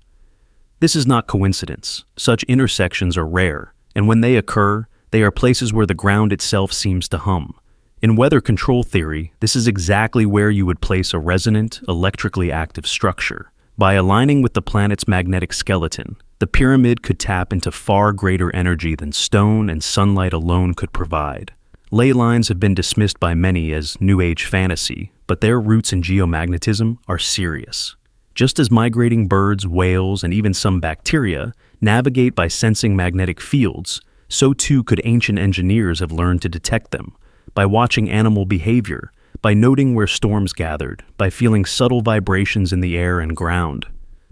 This is not coincidence. Such intersections are rare, and when they occur, they are places where the ground itself seems to hum. In weather control theory, this is exactly where you would place a resonant, electrically active structure. By aligning with the planet's magnetic skeleton, the pyramid could tap into far greater energy than stone and sunlight alone could provide. Ley lines have been dismissed by many as New Age fantasy, but their roots in geomagnetism are serious. Just as migrating birds, whales, and even some bacteria navigate by sensing magnetic fields, so too could ancient engineers have learned to detect them, by watching animal behavior, by noting where storms gathered, by feeling subtle vibrations in the air and ground.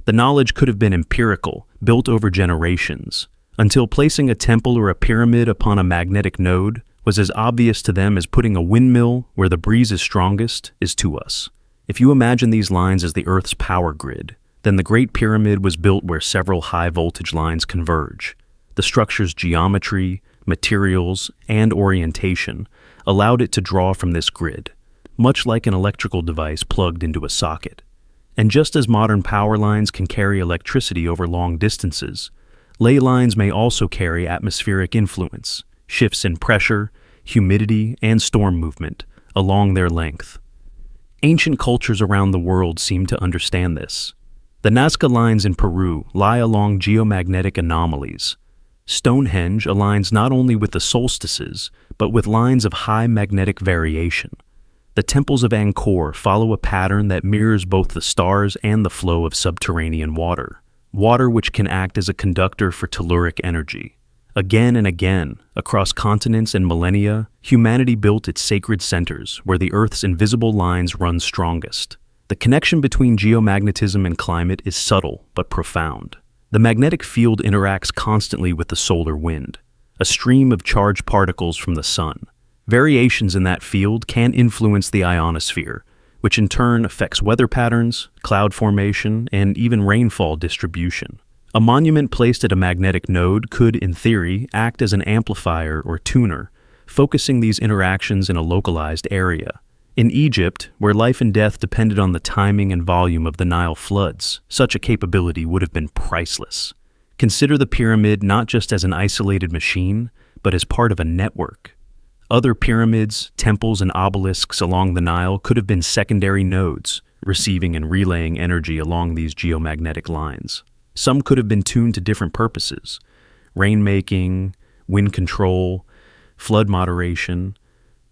The knowledge could have been empirical, built over generations, until placing a temple or a pyramid upon a magnetic node, was as obvious to them as putting a windmill where the breeze is strongest is to us. If you imagine these lines as the Earth's power grid, then the Great Pyramid was built where several high-voltage lines converge. The structure's geometry, materials, and orientation allowed it to draw from this grid, much like an electrical device plugged into a socket. And just as modern power lines can carry electricity over long distances, ley lines may also carry atmospheric influence, shifts in pressure, humidity, and storm movement along their length. Ancient cultures around the world seem to understand this. The Nazca lines in Peru lie along geomagnetic anomalies. Stonehenge aligns not only with the solstices, but with lines of high magnetic variation. The temples of Angkor follow a pattern that mirrors both the stars and the flow of subterranean water which can act as a conductor for telluric energy. Again and again, across continents and millennia, humanity built its sacred centers where the Earth's invisible lines run strongest. The connection between geomagnetism and climate is subtle but profound. The magnetic field interacts constantly with the solar wind, a stream of charged particles from the sun. Variations in that field can influence the ionosphere, which in turn affects weather patterns, cloud formation, and even rainfall distribution. A monument placed at a magnetic node could, in theory, act as an amplifier or tuner, focusing these interactions in a localized area. In Egypt, where life and death depended on the timing and volume of the Nile floods, such a capability would have been priceless. Consider the pyramid not just as an isolated machine, but as part of a network. Other pyramids, temples, and obelisks along the Nile could have been secondary nodes, receiving and relaying energy along these geomagnetic lines. Some could have been tuned to different purposes: rainmaking, wind control, flood moderation.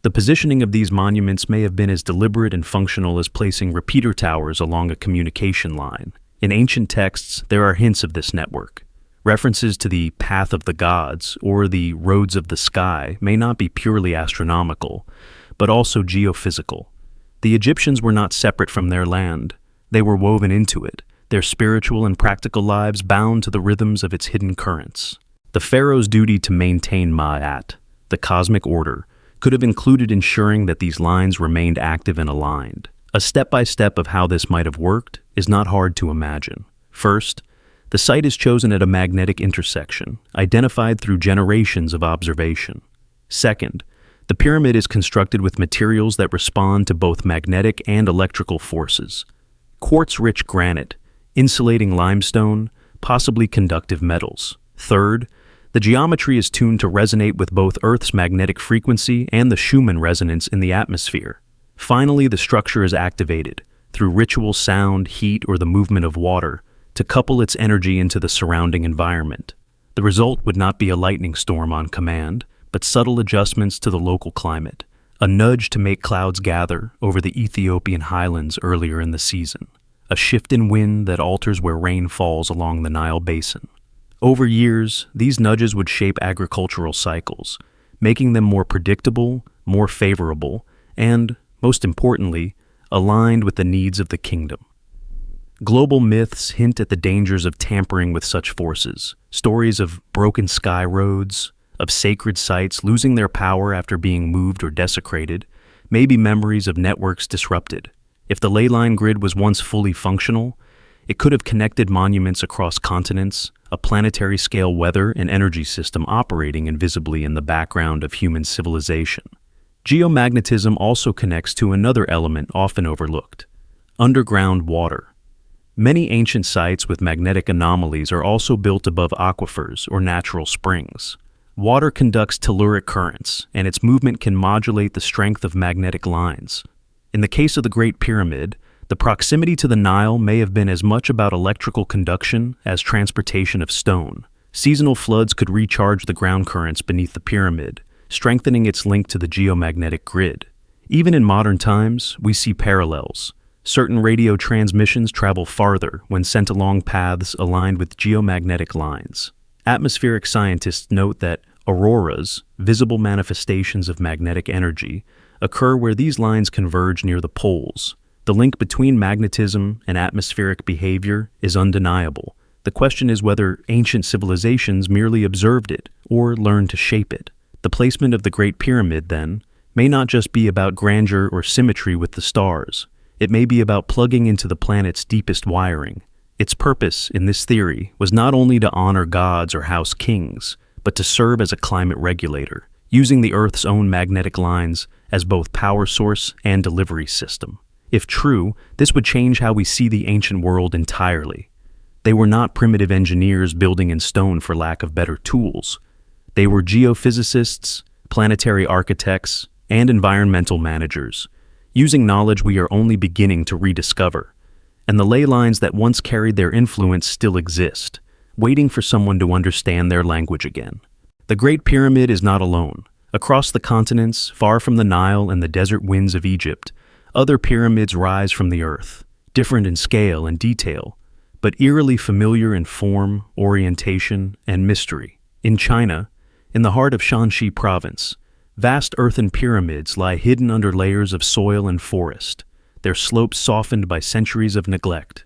The positioning of these monuments may have been as deliberate and functional as placing repeater towers along a communication line. In ancient texts, there are hints of this network. References to the path of the gods or the roads of the sky may not be purely astronomical, but also geophysical. The Egyptians were not separate from their land. They were woven into it, their spiritual and practical lives bound to the rhythms of its hidden currents. The pharaoh's duty to maintain Ma'at, the cosmic order, could have included ensuring that these lines remained active and aligned. A step-by-step of how this might have worked is not hard to imagine. First, the site is chosen at a magnetic intersection, identified through generations of observation. Second, the pyramid is constructed with materials that respond to both magnetic and electrical forces. Quartz-rich granite, insulating limestone, possibly conductive metals. Third, the geometry is tuned to resonate with both Earth's magnetic frequency and the Schumann resonance in the atmosphere. Finally, the structure is activated, through ritual sound, heat, or the movement of water, to couple its energy into the surrounding environment. The result would not be a lightning storm on command, but subtle adjustments to the local climate, a nudge to make clouds gather over the Ethiopian highlands earlier in the season, a shift in wind that alters where rain falls along the Nile basin. Over years, these nudges would shape agricultural cycles, making them more predictable, more favorable, and, most importantly, aligned with the needs of the kingdom. Global myths hint at the dangers of tampering with such forces. Stories of broken sky roads, of sacred sites losing their power after being moved or desecrated, may be memories of networks disrupted. If the ley line grid was once fully functional, it could have connected monuments across continents, a planetary-scale weather and energy system operating invisibly in the background of human civilization. Geomagnetism also connects to another element often overlooked: underground water. Many ancient sites with magnetic anomalies are also built above aquifers or natural springs. Water conducts telluric currents, and its movement can modulate the strength of magnetic lines. In the case of the Great Pyramid, the proximity to the Nile may have been as much about electrical conduction as transportation of stone. Seasonal floods could recharge the ground currents beneath the pyramid, strengthening its link to the geomagnetic grid. Even in modern times, we see parallels. Certain radio transmissions travel farther when sent along paths aligned with geomagnetic lines. Atmospheric scientists note that auroras, visible manifestations of magnetic energy, occur where these lines converge near the poles. The link between magnetism and atmospheric behavior is undeniable. The question is whether ancient civilizations merely observed it or learned to shape it. The placement of the Great Pyramid, then, may not just be about grandeur or symmetry with the stars. It may be about plugging into the planet's deepest wiring. Its purpose, in this theory, was not only to honor gods or house kings, but to serve as a climate regulator, using the Earth's own magnetic lines as both power source and delivery system. If true, this would change how we see the ancient world entirely. They were not primitive engineers building in stone for lack of better tools. They were geophysicists, planetary architects, and environmental managers, using knowledge we are only beginning to rediscover. And the ley lines that once carried their influence still exist, waiting for someone to understand their language again. The Great Pyramid is not alone. Across the continents, far from the Nile and the desert winds of Egypt, other pyramids rise from the earth, different in scale and detail, but eerily familiar in form, orientation, and mystery. In China, in the heart of Shanxi province, vast earthen pyramids lie hidden under layers of soil and forest, their slopes softened by centuries of neglect.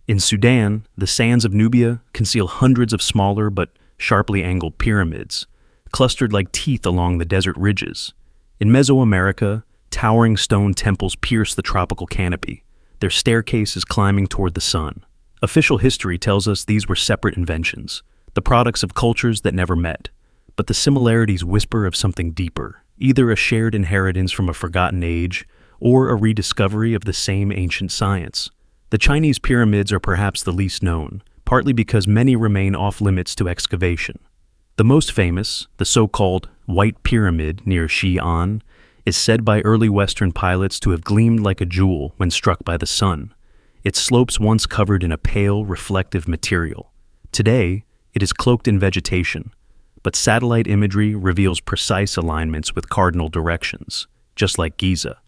In Sudan, the sands of Nubia conceal hundreds of smaller but sharply angled pyramids, clustered like teeth along the desert ridges. In Mesoamerica, towering stone temples pierce the tropical canopy, their staircases climbing toward the sun. Official history tells us these were separate inventions, the products of cultures that never met. But the similarities whisper of something deeper, either a shared inheritance from a forgotten age or a rediscovery of the same ancient science. The Chinese pyramids are perhaps the least known, partly because many remain off-limits to excavation. The most famous, the so-called White Pyramid near Xi'an, is said by early Western pilots to have gleamed like a jewel when struck by the sun, its slopes once covered in a pale, reflective material. Today, it is cloaked in vegetation, but satellite imagery reveals precise alignments with cardinal directions, just like Giza.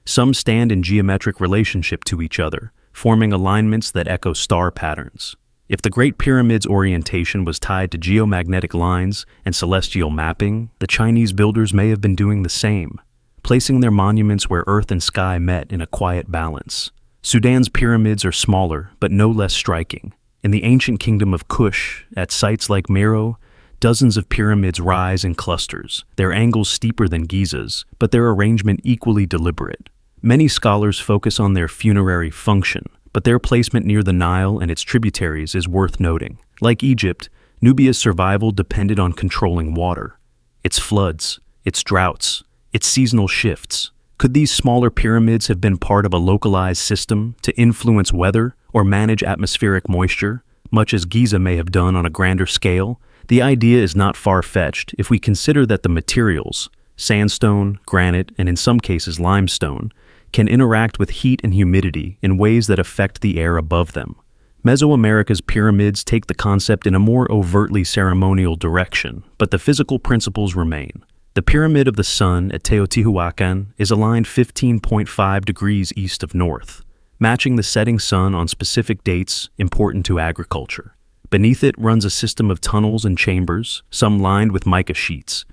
Some stand in geometric relationship to each other, forming alignments that echo star patterns. If the Great Pyramid's orientation was tied to geomagnetic lines and celestial mapping, the Chinese builders may have been doing the same, placing their monuments where earth and sky met in a quiet balance. Sudan's pyramids are smaller, but no less striking. In the ancient kingdom of Kush, at sites like Meroe, dozens of pyramids rise in clusters, their angles steeper than Giza's, but their arrangement equally deliberate. Many scholars focus on their funerary function, but their placement near the Nile and its tributaries is worth noting. Like Egypt, Nubia's survival depended on controlling water, its floods, its droughts, its seasonal shifts. Could these smaller pyramids have been part of a localized system to influence weather or manage atmospheric moisture, much as Giza may have done on a grander scale? The idea is not far-fetched if we consider that the materials, sandstone, granite, and in some cases limestone, can interact with heat and humidity in ways that affect the air above them. Mesoamerica's pyramids take the concept in a more overtly ceremonial direction, but the physical principles remain. The Pyramid of the Sun at Teotihuacan is aligned 15.5 degrees east of north, matching the setting sun on specific dates important to agriculture. Beneath it runs a system of tunnels and chambers, some lined with mica sheets,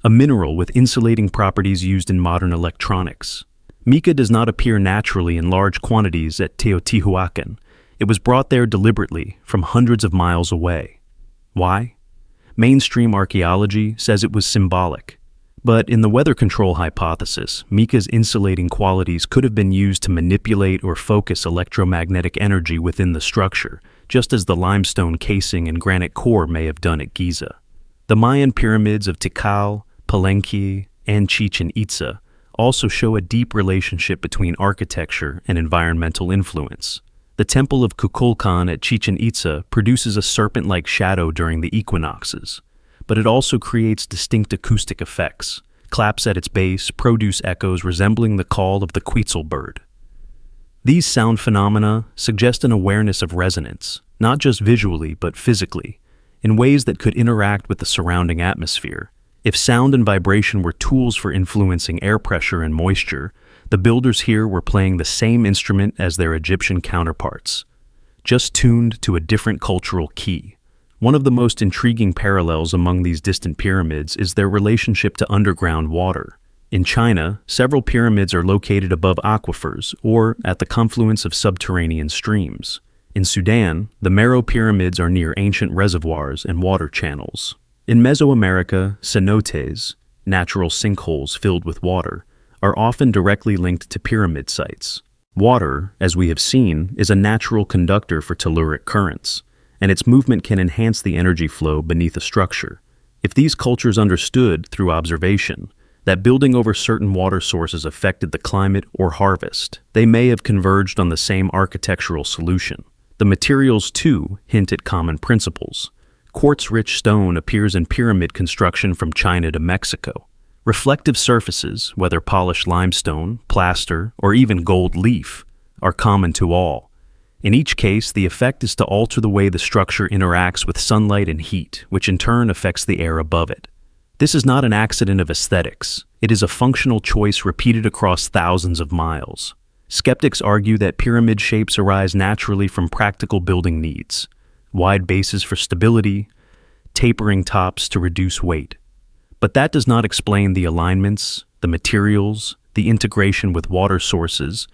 a mineral with insulating properties used in modern electronics. Mica does not appear naturally in large quantities at Teotihuacan. It was brought there deliberately from hundreds of miles away. Why? Mainstream archaeology says it was symbolic. But in the weather control hypothesis, mica's insulating qualities could have been used to manipulate or focus electromagnetic energy within the structure, just as the limestone casing and granite core may have done at Giza. The Mayan pyramids of Tikal, Palenque, and Chichen Itza also show a deep relationship between architecture and environmental influence. The Temple of Kukulkan at Chichen Itza produces a serpent-like shadow during the equinoxes, but it also creates distinct acoustic effects. Claps at its base produce echoes resembling the call of the quetzal bird. These sound phenomena suggest an awareness of resonance, not just visually but physically, in ways that could interact with the surrounding atmosphere. If sound and vibration were tools for influencing air pressure and moisture, the builders here were playing the same instrument as their Egyptian counterparts, just tuned to a different cultural key. One of the most intriguing parallels among these distant pyramids is their relationship to underground water. In China, several pyramids are located above aquifers or at the confluence of subterranean streams. In Sudan, the Meroe pyramids are near ancient reservoirs and water channels. In Mesoamerica, cenotes, natural sinkholes filled with water, are often directly linked to pyramid sites. Water, as we have seen, is a natural conductor for telluric currents, and its movement can enhance the energy flow beneath a structure. If these cultures understood, through observation, that building over certain water sources affected the climate or harvest, they may have converged on the same architectural solution. The materials, too, hint at common principles. Quartz-rich stone appears in pyramid construction from China to Mexico. Reflective surfaces, whether polished limestone, plaster, or even gold leaf, are common to all. In each case, the effect is to alter the way the structure interacts with sunlight and heat, which in turn affects the air above it. This is not an accident of aesthetics. It is a functional choice repeated across thousands of miles. Skeptics argue that pyramid shapes arise naturally from practical building needs: wide bases for stability, tapering tops to reduce weight. But that does not explain the alignments, the materials, the integration with water sources,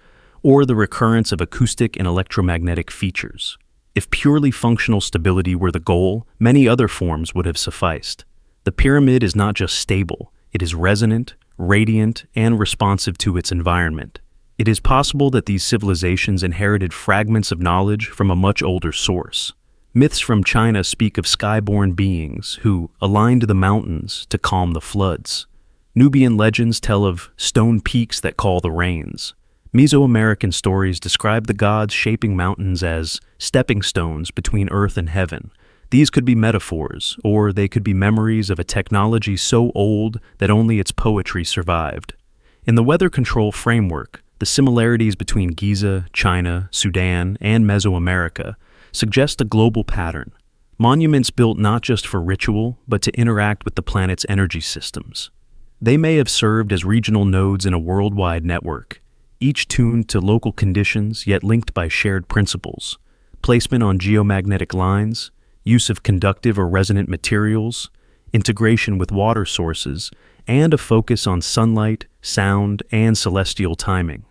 or the recurrence of acoustic and electromagnetic features. If purely functional stability were the goal, many other forms would have sufficed. The pyramid is not just stable, it is resonant, radiant, and responsive to its environment. It is possible that these civilizations inherited fragments of knowledge from a much older source. Myths from China speak of skyborn beings who aligned the mountains to calm the floods. Nubian legends tell of stone peaks that call the rains. Mesoamerican stories describe the gods shaping mountains as stepping stones between earth and heaven. These could be metaphors, or they could be memories of a technology so old that only its poetry survived. In the weather control framework, the similarities between Giza, China, Sudan, and Mesoamerica suggest a global pattern. Monuments built not just for ritual, but to interact with the planet's energy systems. They may have served as regional nodes in a worldwide network, each tuned to local conditions yet linked by shared principles: placement on geomagnetic lines, use of conductive or resonant materials, integration with water sources, and a focus on sunlight, sound, and celestial timing.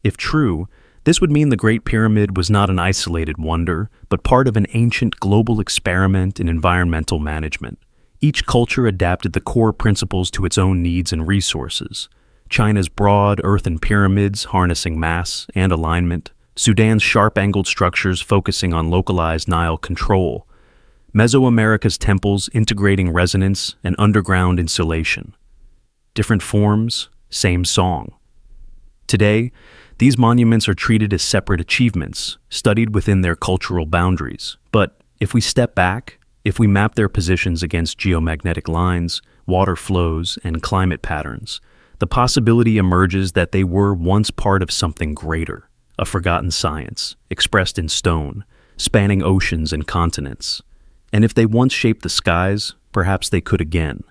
If true, this would mean the Great Pyramid was not an isolated wonder, but part of an ancient global experiment in environmental management. Each culture adapted the core principles to its own needs and resources. China's broad earthen pyramids harnessing mass and alignment, Sudan's sharp-angled structures focusing on localized Nile control, Mesoamerica's temples integrating resonance and underground insulation. Different forms, same song. Today, these monuments are treated as separate achievements, studied within their cultural boundaries. But if we step back, if we map their positions against geomagnetic lines, water flows, and climate patterns, the possibility emerges that they were once part of something greater, a forgotten science, expressed in stone, spanning oceans and continents. And if they once shaped the skies, perhaps they could again,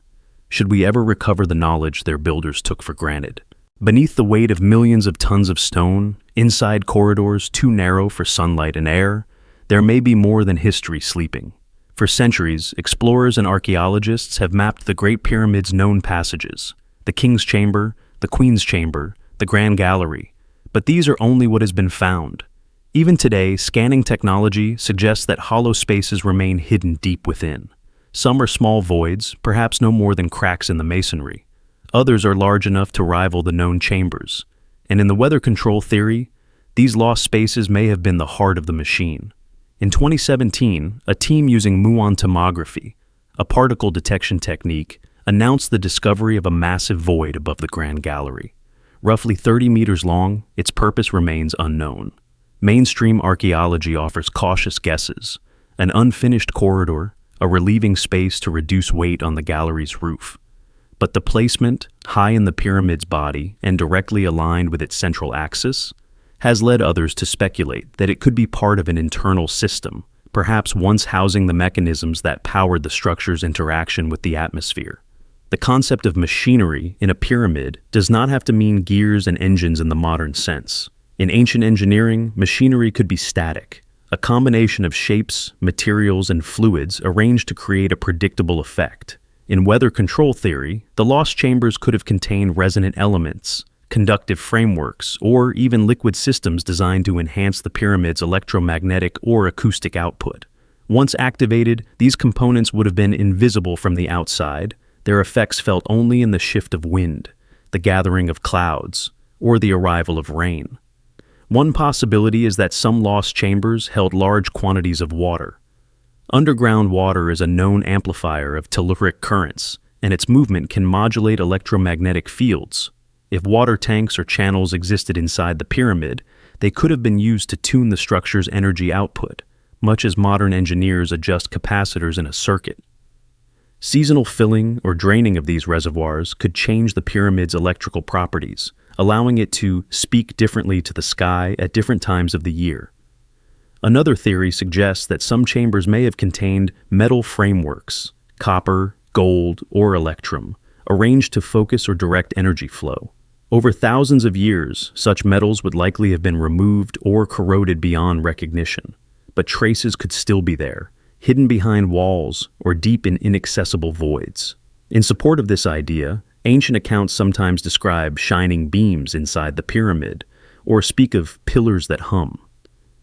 should we ever recover the knowledge their builders took for granted. Beneath the weight of millions of tons of stone, inside corridors too narrow for sunlight and air, there may be more than history sleeping. For centuries, explorers and archaeologists have mapped the Great Pyramid's known passages: the King's Chamber, the Queen's Chamber, the Grand Gallery. But these are only what has been found. Even today, scanning technology suggests that hollow spaces remain hidden deep within. Some are small voids, perhaps no more than cracks in the masonry. Others are large enough to rival the known chambers. And in the weather control theory, these lost spaces may have been the heart of the machine. In 2017, a team using muon tomography, a particle detection technique, announced the discovery of a massive void above the Grand Gallery. Roughly 30 meters long, its purpose remains unknown. Mainstream archaeology offers cautious guesses: an unfinished corridor, a relieving space to reduce weight on the gallery's roof. But the placement, high in the pyramid's body and directly aligned with its central axis, has led others to speculate that it could be part of an internal system, perhaps once housing the mechanisms that powered the structure's interaction with the atmosphere. The concept of machinery in a pyramid does not have to mean gears and engines in the modern sense. In ancient engineering, machinery could be static, a combination of shapes, materials, and fluids arranged to create a predictable effect. In weather control theory, the lost chambers could have contained resonant elements, conductive frameworks, or even liquid systems designed to enhance the pyramid's electromagnetic or acoustic output. Once activated, these components would have been invisible from the outside, their effects felt only in the shift of wind, the gathering of clouds, or the arrival of rain. One possibility is that some lost chambers held large quantities of water. Underground water is a known amplifier of telluric currents, and its movement can modulate electromagnetic fields. If water tanks or channels existed inside the pyramid, they could have been used to tune the structure's energy output, much as modern engineers adjust capacitors in a circuit. Seasonal filling or draining of these reservoirs could change the pyramid's electrical properties, allowing it to speak differently to the sky at different times of the year. Another theory suggests that some chambers may have contained metal frameworks, copper, gold, or electrum, arranged to focus or direct energy flow. Over thousands of years, such metals would likely have been removed or corroded beyond recognition, but traces could still be there, hidden behind walls or deep in inaccessible voids. In support of this idea, ancient accounts sometimes describe shining beams inside the pyramid, or speak of pillars that hum.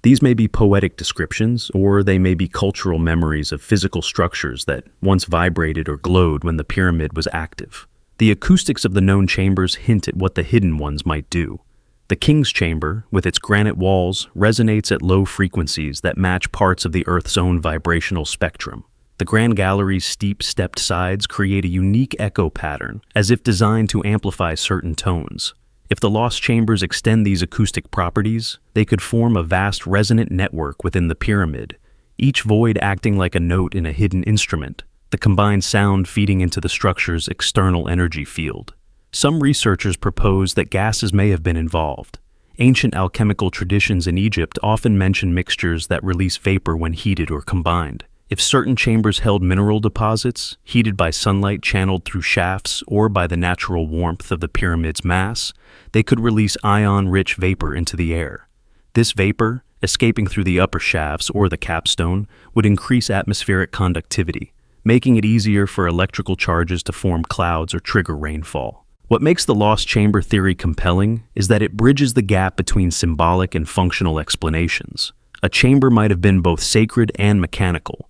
These may be poetic descriptions, or they may be cultural memories of physical structures that once vibrated or glowed when the pyramid was active. The acoustics of the known chambers hint at what the hidden ones might do. The King's Chamber, with its granite walls, resonates at low frequencies that match parts of the Earth's own vibrational spectrum. The Grand Gallery's steep, stepped sides create a unique echo pattern, as if designed to amplify certain tones. If the lost chambers extend these acoustic properties, they could form a vast resonant network within the pyramid, each void acting like a note in a hidden instrument, the combined sound feeding into the structure's external energy field. Some researchers propose that gases may have been involved. Ancient alchemical traditions in Egypt often mention mixtures that release vapor when heated or combined. If certain chambers held mineral deposits, heated by sunlight channeled through shafts or by the natural warmth of the pyramid's mass, they could release ion-rich vapor into the air. This vapor, escaping through the upper shafts or the capstone, would increase atmospheric conductivity, making it easier for electrical charges to form clouds or trigger rainfall. What makes the lost chamber theory compelling is that it bridges the gap between symbolic and functional explanations. A chamber might have been both sacred and mechanical.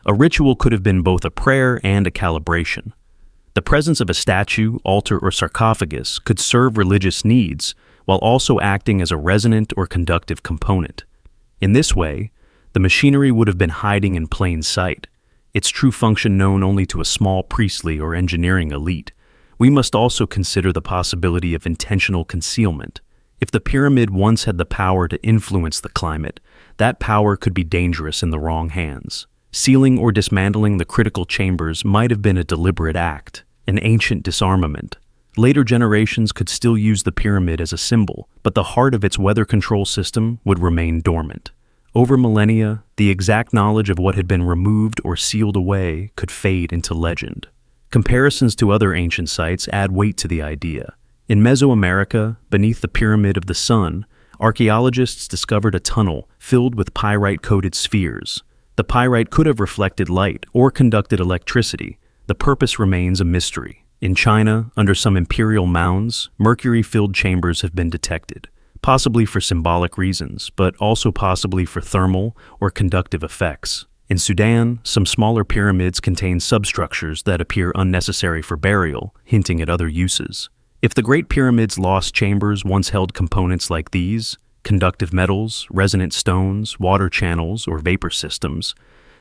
A ritual could have been both a prayer and a calibration. The presence of a statue, altar, or sarcophagus could serve religious needs while also acting as a resonant or conductive component. In this way, the machinery would have been hiding in plain sight, its true function known only to a small priestly or engineering elite. We must also consider the possibility of intentional concealment. If the pyramid once had the power to influence the climate, that power could be dangerous in the wrong hands. Sealing or dismantling the critical chambers might have been a deliberate act, an ancient disarmament. Later generations could still use the pyramid as a symbol, but the heart of its weather control system would remain dormant. Over millennia, the exact knowledge of what had been removed or sealed away could fade into legend. Comparisons to other ancient sites add weight to the idea. In Mesoamerica, beneath the Pyramid of the Sun, archaeologists discovered a tunnel filled with pyrite-coated spheres. The pyrite could have reflected light or conducted electricity. The purpose remains a mystery. In China, under some imperial mounds, mercury-filled chambers have been detected, possibly for symbolic reasons, but also possibly for thermal or conductive effects. In Sudan, some smaller pyramids contain substructures that appear unnecessary for burial, hinting at other uses. If the Great Pyramid's lost chambers once held components like these, conductive metals, resonant stones, water channels, or vapor systems,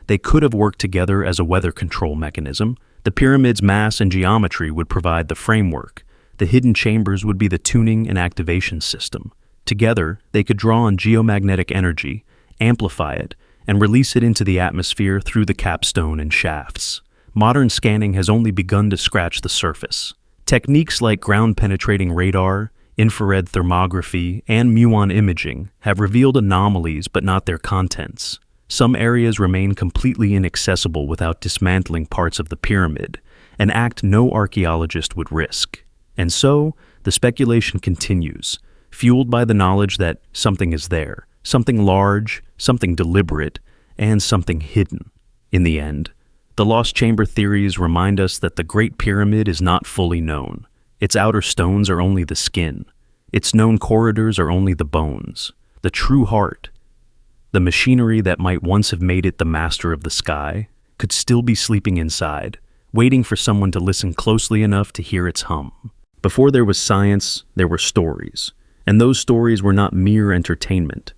they could have worked together as a weather control mechanism. The pyramid's mass and geometry would provide the framework. The hidden chambers would be the tuning and activation system. Together, they could draw on geomagnetic energy, amplify it, and release it into the atmosphere through the capstone and shafts. Modern scanning has only begun to scratch the surface. Techniques like ground-penetrating radar, infrared thermography, and muon imaging have revealed anomalies but not their contents. Some areas remain completely inaccessible without dismantling parts of the pyramid, an act no archaeologist would risk. And so, the speculation continues, fueled by the knowledge that something is there, something large, something deliberate, and something hidden. In the end, the lost chamber theories remind us that the Great Pyramid is not fully known. Its outer stones are only the skin. Its known corridors are only the bones. The true heart, the machinery that might once have made it the master of the sky, could still be sleeping inside, waiting for someone to listen closely enough to hear its hum. Before there was science, there were stories, and those stories were not mere entertainment.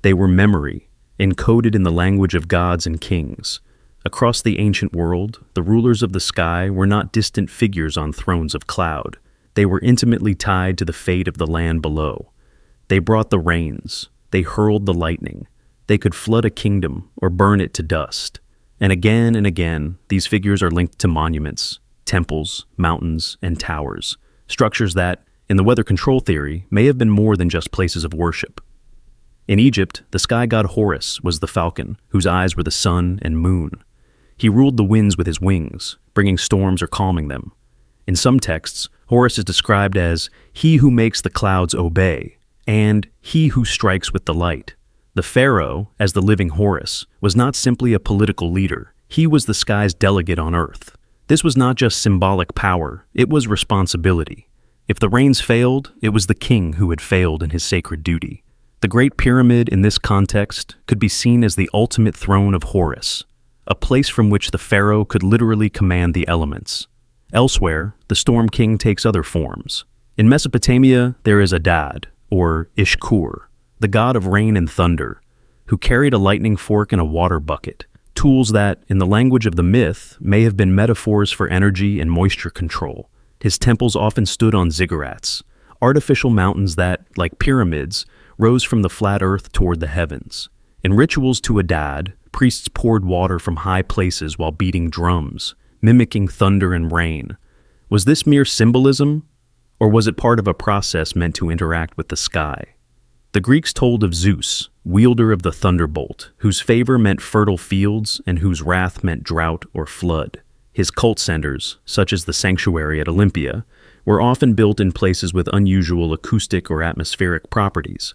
They were memory, encoded in the language of gods and kings. Across the ancient world, the rulers of the sky were not distant figures on thrones of cloud. They were intimately tied to the fate of the land below. They brought the rains. They hurled the lightning. They could flood a kingdom or burn it to dust. And again, these figures are linked to monuments, temples, mountains, and towers, structures that, in the weather control theory, may have been more than just places of worship. In Egypt, the sky god Horus was the falcon, whose eyes were the sun and moon. He ruled the winds with his wings, bringing storms or calming them. In some texts, Horus is described as he who makes the clouds obey, and he who strikes with the light. The pharaoh, as the living Horus, was not simply a political leader. He was the sky's delegate on earth. This was not just symbolic power, it was responsibility. If the rains failed, it was the king who had failed in his sacred duty. The Great Pyramid in this context could be seen as the ultimate throne of Horus, a place from which the pharaoh could literally command the elements. Elsewhere, the storm king takes other forms. In Mesopotamia, there is Adad, or Ishkur, the god of rain and thunder, who carried a lightning fork and a water bucket, tools that, in the language of the myth, may have been metaphors for energy and moisture control. His temples often stood on ziggurats, artificial mountains that, like pyramids, rose from the flat earth toward the heavens. In rituals to Adad, priests poured water from high places while beating drums, mimicking thunder and rain. Was this mere symbolism, or was it part of a process meant to interact with the sky? The Greeks told of Zeus, wielder of the thunderbolt, whose favor meant fertile fields and whose wrath meant drought or flood. His cult centers, such as the sanctuary at Olympia, were often built in places with unusual acoustic or atmospheric properties.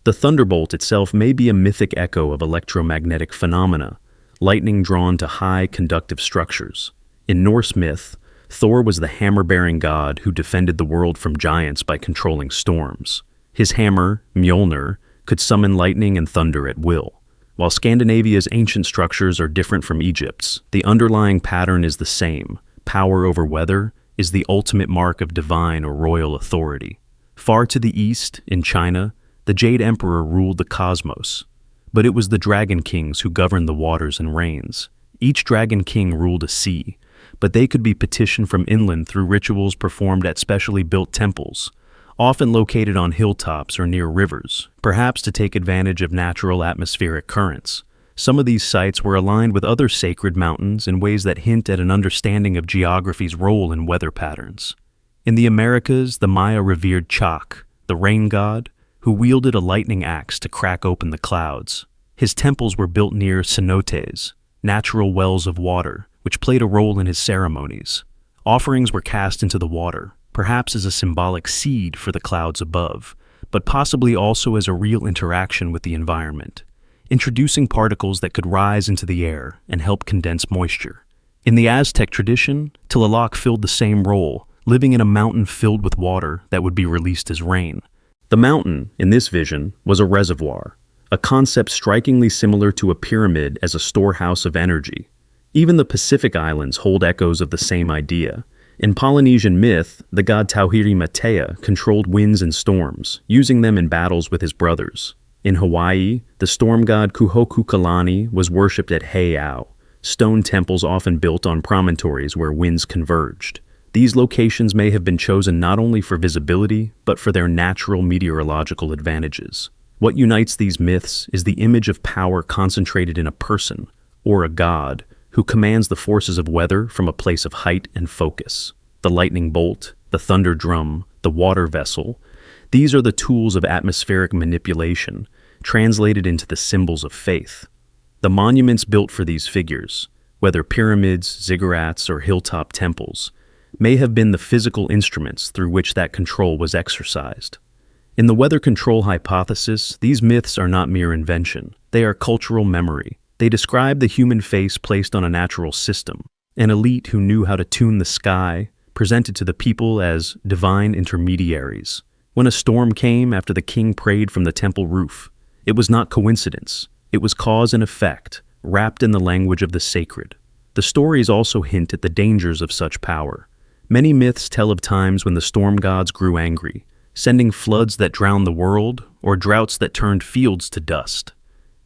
The thunderbolt itself may be a mythic echo of electromagnetic phenomena, lightning drawn to high conductive structures. In Norse myth, Thor was the hammer-bearing god who defended the world from giants by controlling storms. His hammer, Mjolnir, could summon lightning and thunder at will. While Scandinavia's ancient structures are different from Egypt's, the underlying pattern is the same. Power over weather is the ultimate mark of divine or royal authority. Far to the east, in China, the Jade Emperor ruled the cosmos, but it was the dragon kings who governed the waters and rains. Each dragon king ruled a sea, but they could be petitioned from inland through rituals performed at specially built temples, often located on hilltops or near rivers, perhaps to take advantage of natural atmospheric currents. Some of these sites were aligned with other sacred mountains in ways that hint at an understanding of geography's role in weather patterns. In the Americas, the Maya revered Chak, the rain god, who wielded a lightning axe to crack open the clouds. His temples were built near cenotes, natural wells of water, which played a role in his ceremonies. Offerings were cast into the water, perhaps as a symbolic seed for the clouds above, but possibly also as a real interaction with the environment, introducing particles that could rise into the air and help condense moisture. In the Aztec tradition, Tlaloc filled the same role, living in a mountain filled with water that would be released as rain. The mountain, in this vision, was a reservoir, a concept strikingly similar to a pyramid as a storehouse of energy. Even the Pacific Islands hold echoes of the same idea. In Polynesian myth, the god Tauhiri Matea controlled winds and storms, using them in battles with his brothers. In Hawaii, the storm god Kuhokukalani was worshipped at Heiau, stone temples often built on promontories where winds converged. These locations may have been chosen not only for visibility, but for their natural meteorological advantages. What unites these myths is the image of power concentrated in a person, or a god, who commands the forces of weather from a place of height and focus. The lightning bolt, the thunder drum, the water vessel, these are the tools of atmospheric manipulation, translated into the symbols of faith. The monuments built for these figures, whether pyramids, ziggurats, or hilltop temples, may have been the physical instruments through which that control was exercised. In the weather control hypothesis, these myths are not mere invention. They are cultural memory. They describe the human face placed on a natural system, an elite who knew how to tune the sky, presented to the people as divine intermediaries. When a storm came after the king prayed from the temple roof, it was not coincidence. It was cause and effect, wrapped in the language of the sacred. The stories also hint at the dangers of such power. Many myths tell of times when the storm gods grew angry, sending floods that drowned the world or droughts that turned fields to dust.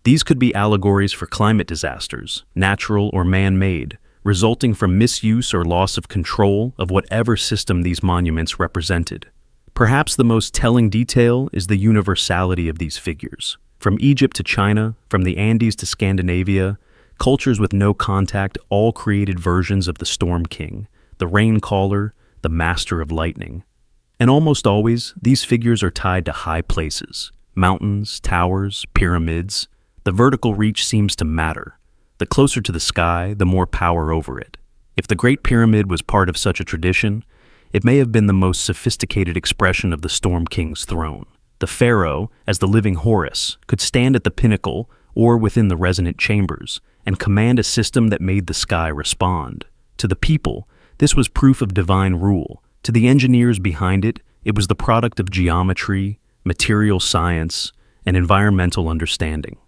These could be allegories for climate disasters, natural or man-made, resulting from misuse or loss of control of whatever system these monuments represented. Perhaps the most telling detail is the universality of these figures. From Egypt to China, from the Andes to Scandinavia, cultures with no contact all created versions of the Storm King, the rain caller, the master of lightning. And almost always, these figures are tied to high places, mountains, towers, pyramids. The vertical reach seems to matter. The closer to the sky, the more power over it. If the Great Pyramid was part of such a tradition, it may have been the most sophisticated expression of the Storm King's throne. The pharaoh, as the living Horus, could stand at the pinnacle or within the resonant chambers and command a system that made the sky respond. To the people, this was proof of divine rule. To the engineers behind it, it was the product of geometry, material science, and environmental understanding.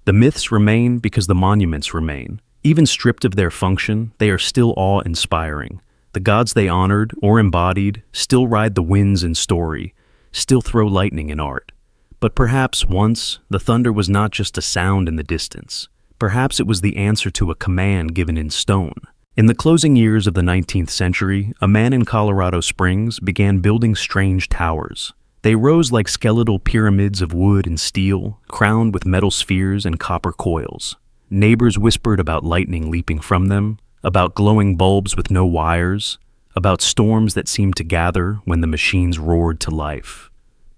The myths remain because the monuments remain. Even stripped of their function, they are still awe-inspiring. The gods they honored or embodied still ride the winds in story, still throw lightning in art. But perhaps once, the thunder was not just a sound in the distance. Perhaps it was the answer to a command given in stone. In the closing years of the 19th century, a man in Colorado Springs began building strange towers. They rose like skeletal pyramids of wood and steel, crowned with metal spheres and copper coils. Neighbors whispered about lightning leaping from them, about glowing bulbs with no wires, about storms that seemed to gather when the machines roared to life.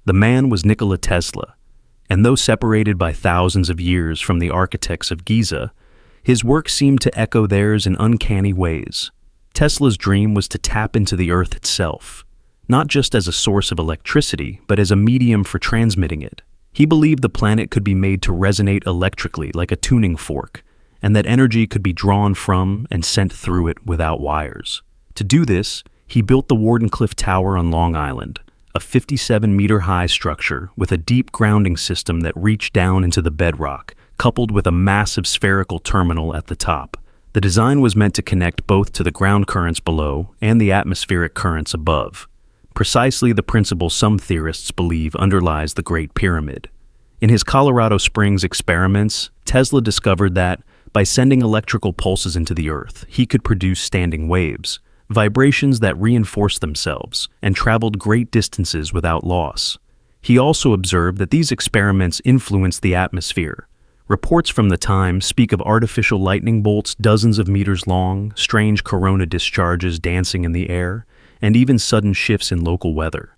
The man was Nikola Tesla, and though separated by thousands of years from the architects of Giza, his work seemed to echo theirs in uncanny ways. Tesla's dream was to tap into the earth itself, not just as a source of electricity, but as a medium for transmitting it. He believed the planet could be made to resonate electrically like a tuning fork, and that energy could be drawn from and sent through it without wires. To do this, he built the Wardenclyffe Tower on Long Island, a 57-meter-high structure with a deep grounding system that reached down into the bedrock, coupled with a massive spherical terminal at the top. The design was meant to connect both to the ground currents below and the atmospheric currents above. Precisely the principle some theorists believe underlies the Great Pyramid. In his Colorado Springs experiments, Tesla discovered that, by sending electrical pulses into the earth, he could produce standing waves, vibrations that reinforced themselves and traveled great distances without loss. He also observed that these experiments influenced the atmosphere. Reports from the time speak of artificial lightning bolts dozens of meters long, strange corona discharges dancing in the air, and even sudden shifts in local weather.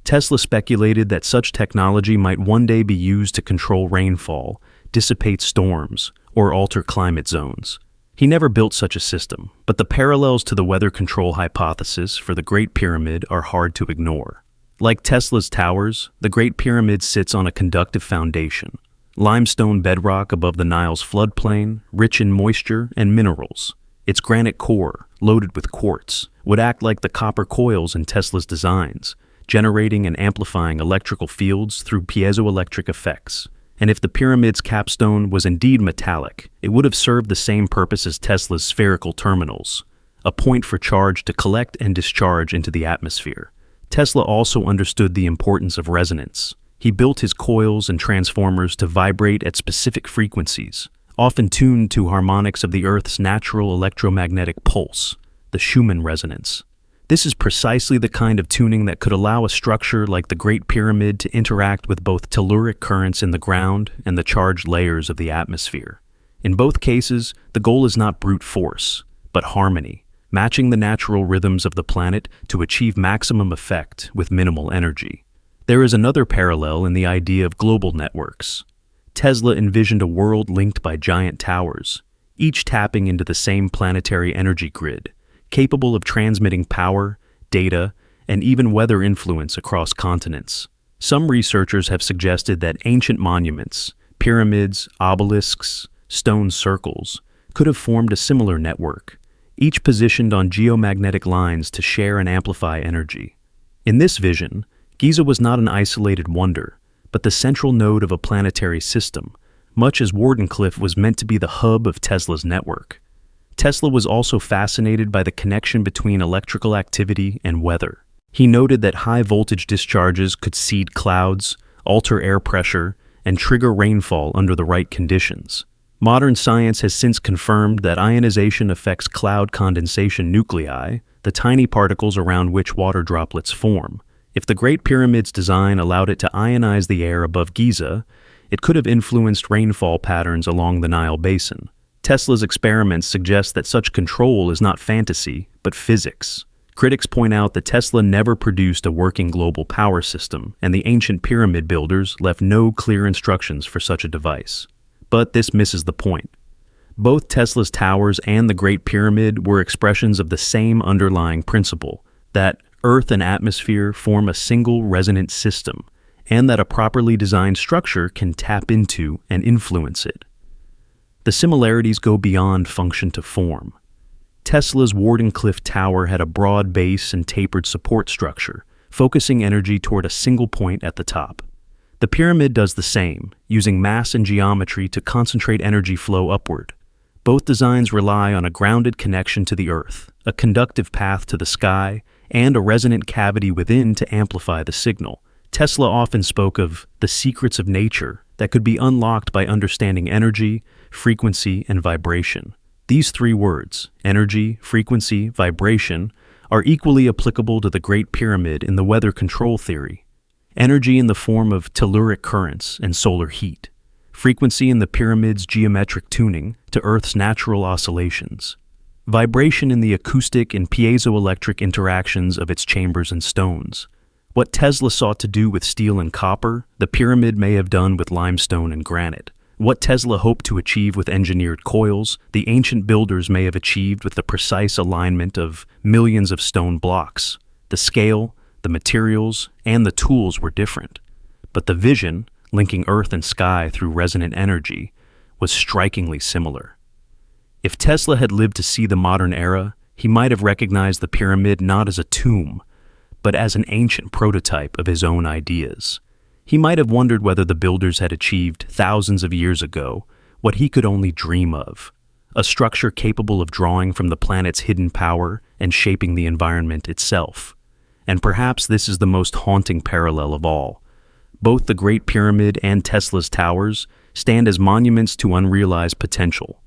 Tesla speculated that such technology might one day be used to control rainfall, dissipate storms, or alter climate zones. He never built such a system, but the parallels to the weather control hypothesis for the Great Pyramid are hard to ignore. Like Tesla's towers, the Great Pyramid sits on a conductive foundation, limestone bedrock above the Nile's floodplain, rich in moisture and minerals. Its granite core, loaded with quartz, would act like the copper coils in Tesla's designs, generating and amplifying electrical fields through piezoelectric effects. And if the pyramid's capstone was indeed metallic, it would have served the same purpose as Tesla's spherical terminals, a point for charge to collect and discharge into the atmosphere. Tesla also understood the importance of resonance. He built his coils and transformers to vibrate at specific frequencies, often tuned to harmonics of the Earth's natural electromagnetic pulse, the Schumann resonance. This is precisely the kind of tuning that could allow a structure like the Great Pyramid to interact with both telluric currents in the ground and the charged layers of the atmosphere. In both cases, the goal is not brute force, but harmony, matching the natural rhythms of the planet to achieve maximum effect with minimal energy. There is another parallel in the idea of global networks. Tesla envisioned a world linked by giant towers, each tapping into the same planetary energy grid, capable of transmitting power, data, and even weather influence across continents. Some researchers have suggested that ancient monuments, pyramids, obelisks, stone circles, could have formed a similar network, each positioned on geomagnetic lines to share and amplify energy. In this vision, Giza was not an isolated wonder, but the central node of a planetary system, much as Wardenclyffe was meant to be the hub of Tesla's network. Tesla was also fascinated by the connection between electrical activity and weather. He noted that high-voltage discharges could seed clouds, alter air pressure, and trigger rainfall under the right conditions. Modern science has since confirmed that ionization affects cloud condensation nuclei, the tiny particles around which water droplets form. If the Great Pyramid's design allowed it to ionize the air above Giza, it could have influenced rainfall patterns along the Nile basin. Tesla's experiments suggest that such control is not fantasy, but physics. Critics point out that Tesla never produced a working global power system, and the ancient pyramid builders left no clear instructions for such a device. But this misses the point. Both Tesla's towers and the Great Pyramid were expressions of the same underlying principle, that Earth and atmosphere form a single resonant system, and that a properly designed structure can tap into and influence it. The similarities go beyond function to form. Tesla's Wardenclyffe Tower had a broad base and tapered support structure, focusing energy toward a single point at the top. The pyramid does the same, using mass and geometry to concentrate energy flow upward. Both designs rely on a grounded connection to the Earth, a conductive path to the sky, and a resonant cavity within to amplify the signal. Tesla often spoke of the secrets of nature that could be unlocked by understanding energy, frequency, and vibration. These three words, energy, frequency, vibration, are equally applicable to the Great Pyramid in the weather control theory. Energy in the form of telluric currents and solar heat. Frequency in the pyramid's geometric tuning to Earth's natural oscillations. Vibration in the acoustic and piezoelectric interactions of its chambers and stones. What Tesla sought to do with steel and copper, the pyramid may have done with limestone and granite. What Tesla hoped to achieve with engineered coils, the ancient builders may have achieved with the precise alignment of millions of stone blocks. The scale, the materials, and the tools were different. But the vision, linking earth and sky through resonant energy, was strikingly similar. If Tesla had lived to see the modern era, he might have recognized the pyramid not as a tomb, but as an ancient prototype of his own ideas. He might have wondered whether the builders had achieved thousands of years ago what he could only dream of, a structure capable of drawing from the planet's hidden power and shaping the environment itself. And perhaps this is the most haunting parallel of all. Both the Great Pyramid and Tesla's towers stand as monuments to unrealized potential.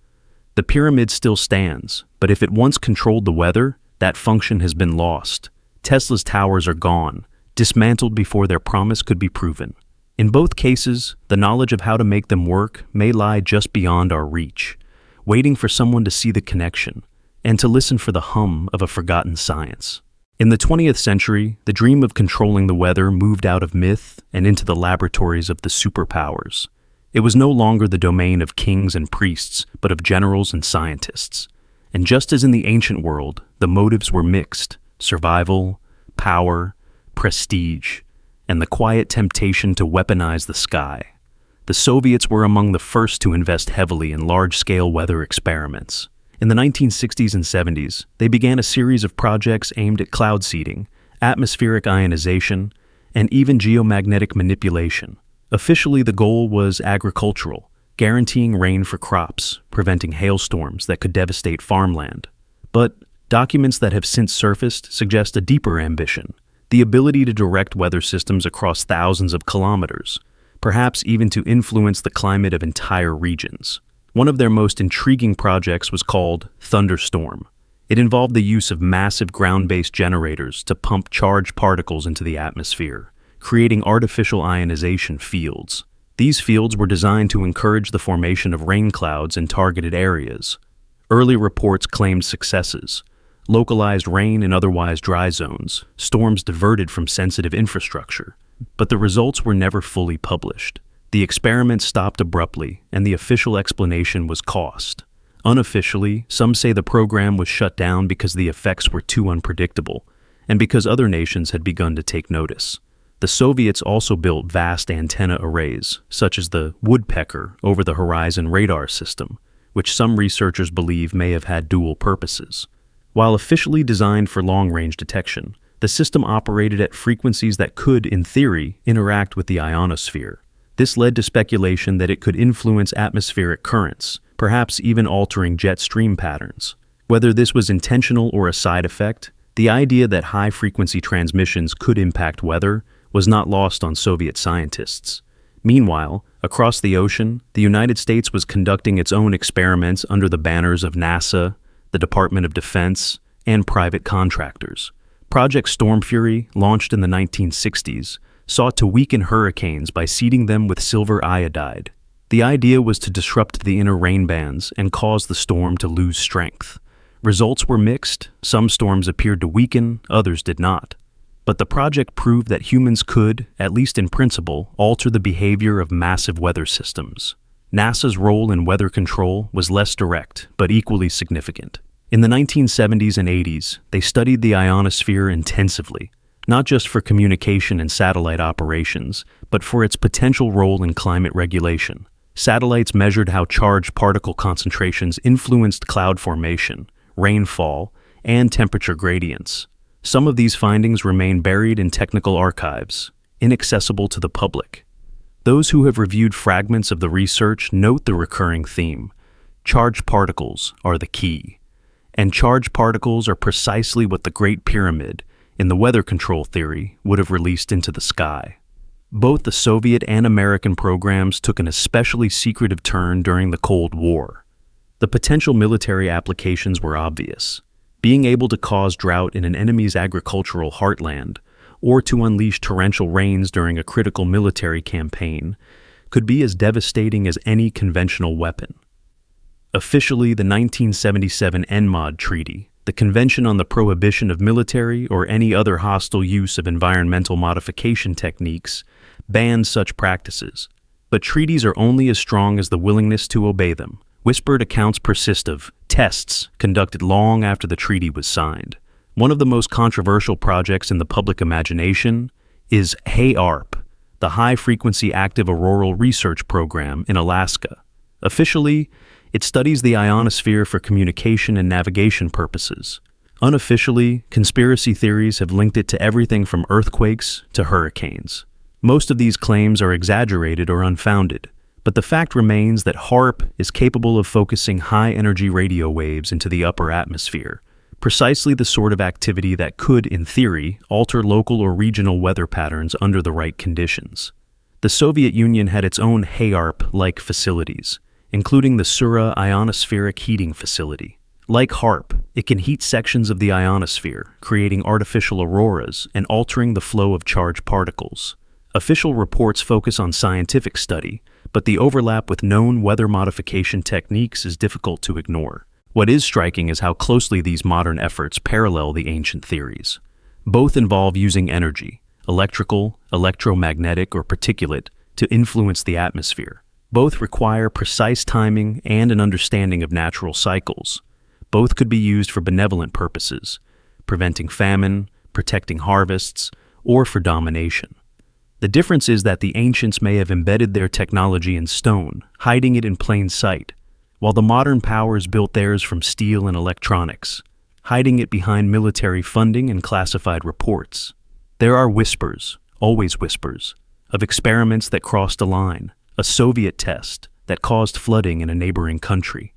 The pyramid still stands, but if it once controlled the weather, that function has been lost. Tesla's towers are gone, dismantled before their promise could be proven. In both cases, the knowledge of how to make them work may lie just beyond our reach, waiting for someone to see the connection and to listen for the hum of a forgotten science. In the 20th century, the dream of controlling the weather moved out of myth and into the laboratories of the superpowers. It was no longer the domain of kings and priests, but of generals and scientists. And just as in the ancient world, the motives were mixed: survival, power, prestige, and the quiet temptation to weaponize the sky. The Soviets were among the first to invest heavily in large-scale weather experiments. In the 1960s and 70s, they began a series of projects aimed at cloud seeding, atmospheric ionization, and even geomagnetic manipulation. Officially, the goal was agricultural, guaranteeing rain for crops, preventing hailstorms that could devastate farmland. But documents that have since surfaced suggest a deeper ambition: the ability to direct weather systems across thousands of kilometers, perhaps even to influence the climate of entire regions. One of their most intriguing projects was called Thunderstorm. It involved the use of massive ground-based generators to pump charged particles into the atmosphere, creating artificial ionization fields. These fields were designed to encourage the formation of rain clouds in targeted areas. Early reports claimed successes: localized rain in otherwise dry zones, storms diverted from sensitive infrastructure. But the results were never fully published. The experiment stopped abruptly, and the official explanation was cost. Unofficially, some say the program was shut down because the effects were too unpredictable, and because other nations had begun to take notice. The Soviets also built vast antenna arrays, such as the Woodpecker over-the-horizon radar system, which some researchers believe may have had dual purposes. While officially designed for long-range detection, the system operated at frequencies that could, in theory, interact with the ionosphere. This led to speculation that it could influence atmospheric currents, perhaps even altering jet stream patterns. Whether this was intentional or a side effect, the idea that high-frequency transmissions could impact weather was not lost on Soviet scientists. Meanwhile, across the ocean, the United States was conducting its own experiments under the banners of NASA, the Department of Defense, and private contractors. Project Storm Fury, launched in the 1960s, sought to weaken hurricanes by seeding them with silver iodide. The idea was to disrupt the inner rain bands and cause the storm to lose strength. Results were mixed. Some storms appeared to weaken, others did not. But the project proved that humans could, at least in principle, alter the behavior of massive weather systems. NASA's role in weather control was less direct, but equally significant. In the 1970s and 80s, they studied the ionosphere intensively, not just for communication and satellite operations, but for its potential role in climate regulation. Satellites measured how charged particle concentrations influenced cloud formation, rainfall, and temperature gradients. Some of these findings remain buried in technical archives, inaccessible to the public. Those who have reviewed fragments of the research note the recurring theme. Charged particles are the key. And charged particles are precisely what the Great Pyramid, in the weather control theory, would have released into the sky. Both the Soviet and American programs took an especially secretive turn during the Cold War. The potential military applications were obvious. Being able to cause drought in an enemy's agricultural heartland, or to unleash torrential rains during a critical military campaign, could be as devastating as any conventional weapon. Officially, the 1977 NMOD Treaty, the Convention on the Prohibition of Military or any other hostile use of environmental modification techniques, banned such practices. But treaties are only as strong as the willingness to obey them. Whispered accounts persist of tests conducted long after the treaty was signed. One of the most controversial projects in the public imagination is HAARP, the High Frequency Active Auroral Research Program in Alaska. Officially, it studies the ionosphere for communication and navigation purposes. Unofficially, conspiracy theories have linked it to everything from earthquakes to hurricanes. Most of these claims are exaggerated or unfounded, but the fact remains that HAARP is capable of focusing high-energy radio waves into the upper atmosphere, precisely the sort of activity that could, in theory, alter local or regional weather patterns under the right conditions. The Soviet Union had its own HAARP-like facilities, including the Sura ionospheric heating facility. Like HAARP, it can heat sections of the ionosphere, creating artificial auroras and altering the flow of charged particles. Official reports focus on scientific study, but the overlap with known weather modification techniques is difficult to ignore. What is striking is how closely these modern efforts parallel the ancient theories. Both involve using energy, electrical, electromagnetic, or particulate, to influence the atmosphere. Both require precise timing and an understanding of natural cycles. Both could be used for benevolent purposes, preventing famine, protecting harvests, or for domination. The difference is that the ancients may have embedded their technology in stone, hiding it in plain sight, while the modern powers built theirs from steel and electronics, hiding it behind military funding and classified reports. There are whispers, always whispers, of experiments that crossed a line, a Soviet test that caused flooding in a neighboring country,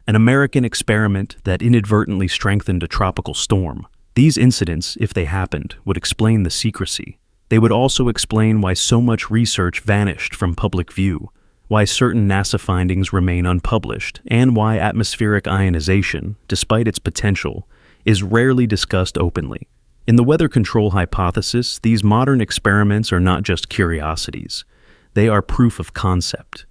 an American experiment that inadvertently strengthened a tropical storm. These incidents, if they happened, would explain the secrecy. They would also explain why so much research vanished from public view, why certain NASA findings remain unpublished, and why atmospheric ionization, despite its potential, is rarely discussed openly. In the weather control hypothesis, these modern experiments are not just curiosities. They are proof of concept.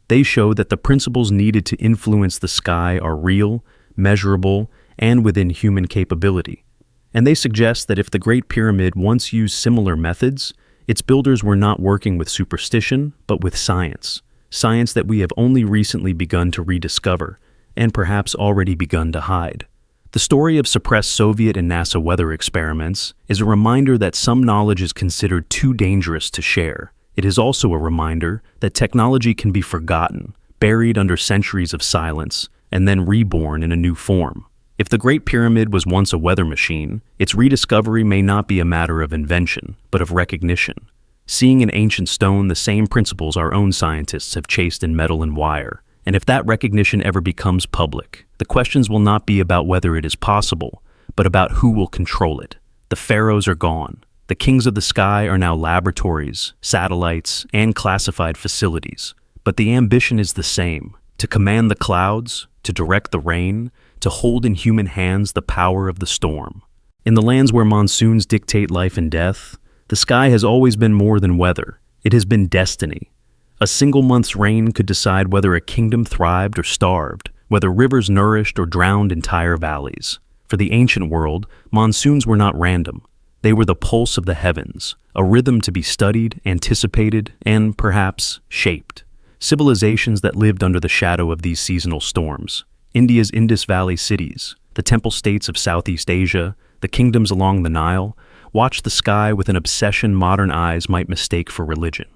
They show that the principles needed to influence the sky are real, measurable, and within human capability. And they suggest that if the Great Pyramid once used similar methods, its builders were not working with superstition, but with science. Science that we have only recently begun to rediscover, and perhaps already begun to hide. The story of suppressed Soviet and NASA weather experiments is a reminder that some knowledge is considered too dangerous to share. It is also a reminder that technology can be forgotten, buried under centuries of silence, and then reborn in a new form. If the Great Pyramid was once a weather machine, its rediscovery may not be a matter of invention, but of recognition. seeing in ancient stone the same principles our own scientists have chased in metal and wire. And if that recognition ever becomes public, the questions will not be about whether it is possible, but about who will control it. The pharaohs are gone. The kings of the sky are now laboratories, satellites, and classified facilities. But the ambition is the same: to command the clouds, to direct the rain, to hold in human hands the power of the storm. In the lands where monsoons dictate life and death, the sky has always been more than weather. It has been destiny. A single month's rain could decide whether a kingdom thrived or starved, whether rivers nourished or drowned entire valleys. For the ancient world, monsoons were not random. They were the pulse of the heavens, a rhythm to be studied, anticipated, and perhaps shaped. Civilizations that lived under the shadow of these seasonal storms, India's Indus Valley cities, the temple states of Southeast Asia, the kingdoms along the Nile, watched the sky with an obsession modern eyes might mistake for religion.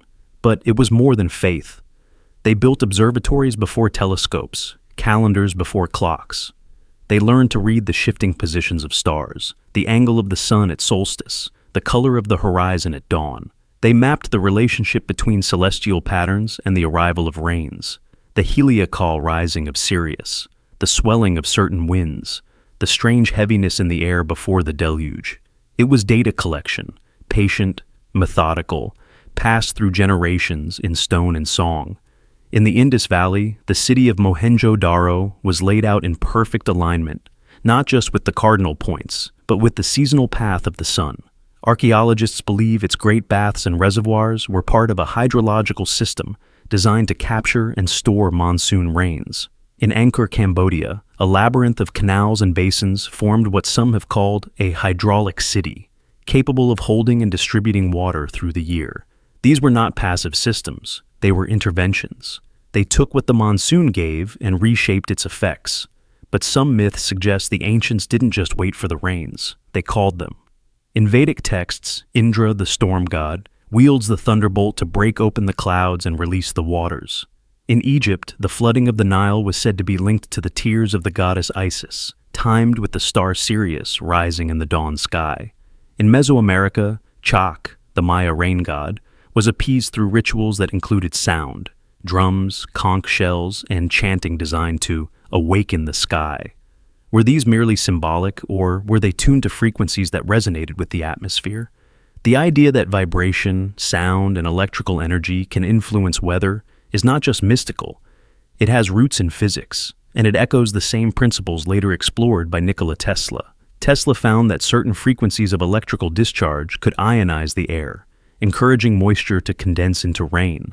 But it was more than faith. They built observatories before telescopes, calendars before clocks. They learned to read the shifting positions of stars, the angle of the sun at solstice, the color of the horizon at dawn. They mapped the relationship between celestial patterns and the arrival of rains, the heliacal rising of Sirius, the swelling of certain winds, the strange heaviness in the air before the deluge. It was data collection, patient, methodical, passed through generations in stone and song. In the Indus Valley, the city of Mohenjo-Daro was laid out in perfect alignment, not just with the cardinal points, but with the seasonal path of the sun. Archaeologists believe its great baths and reservoirs were part of a hydrological system designed to capture and store monsoon rains. In Angkor, Cambodia, a labyrinth of canals and basins formed what some have called a hydraulic city, capable of holding and distributing water through the year. These were not passive systems, they were interventions. They took what the monsoon gave and reshaped its effects. But some myths suggest the ancients didn't just wait for the rains, they called them. In Vedic texts, Indra, the storm god, wields the thunderbolt to break open the clouds and release the waters. In Egypt, the flooding of the Nile was said to be linked to the tears of the goddess Isis, timed with the star Sirius rising in the dawn sky. In Mesoamerica, Chak, the Maya rain god, was appeased through rituals that included sound, drums, conch shells, and chanting designed to awaken the sky. Were these merely symbolic, or were they tuned to frequencies that resonated with the atmosphere? The idea that vibration, sound, and electrical energy can influence weather is not just mystical. It has roots in physics, and it echoes the same principles later explored by Nikola Tesla. Tesla found that certain frequencies of electrical discharge could ionize the air, encouraging moisture to condense into rain.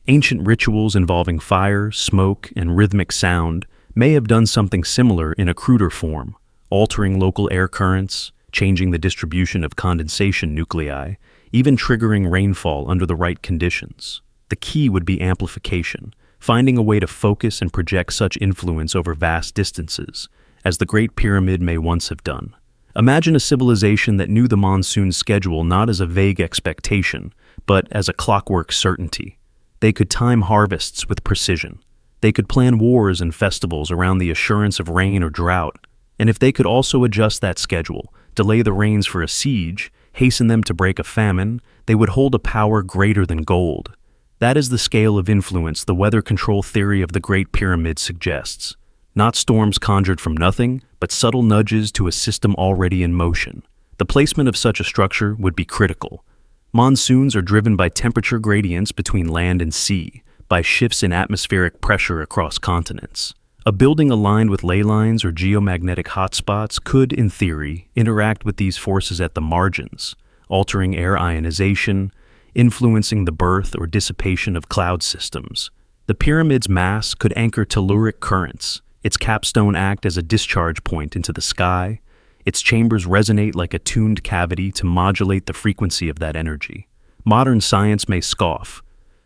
Ancient rituals involving fire, smoke, and rhythmic sound may have done something similar in a cruder form, altering local air currents, changing the distribution of condensation nuclei, even triggering rainfall under the right conditions. The key would be amplification, finding a way to focus and project such influence over vast distances, as the Great Pyramid may once have done. Imagine a civilization that knew the monsoon's schedule not as a vague expectation, but as a clockwork certainty. They could time harvests with precision. They could plan wars and festivals around the assurance of rain or drought. And if they could also adjust that schedule, delay the rains for a siege, hasten them to break a famine, they would hold a power greater than gold. That is the scale of influence the weather control theory of the Great Pyramid suggests. Not storms conjured from nothing, but subtle nudges to a system already in motion. The placement of such a structure would be critical. Monsoons are driven by temperature gradients between land and sea, by shifts in atmospheric pressure across continents. A building aligned with ley lines or geomagnetic hotspots could, in theory, interact with these forces at the margins, altering air ionization, influencing the birth or dissipation of cloud systems. The pyramid's mass could anchor telluric currents, its capstone act as a discharge point into the sky, its chambers resonate like a tuned cavity to modulate the frequency of that energy. Modern science may scoff,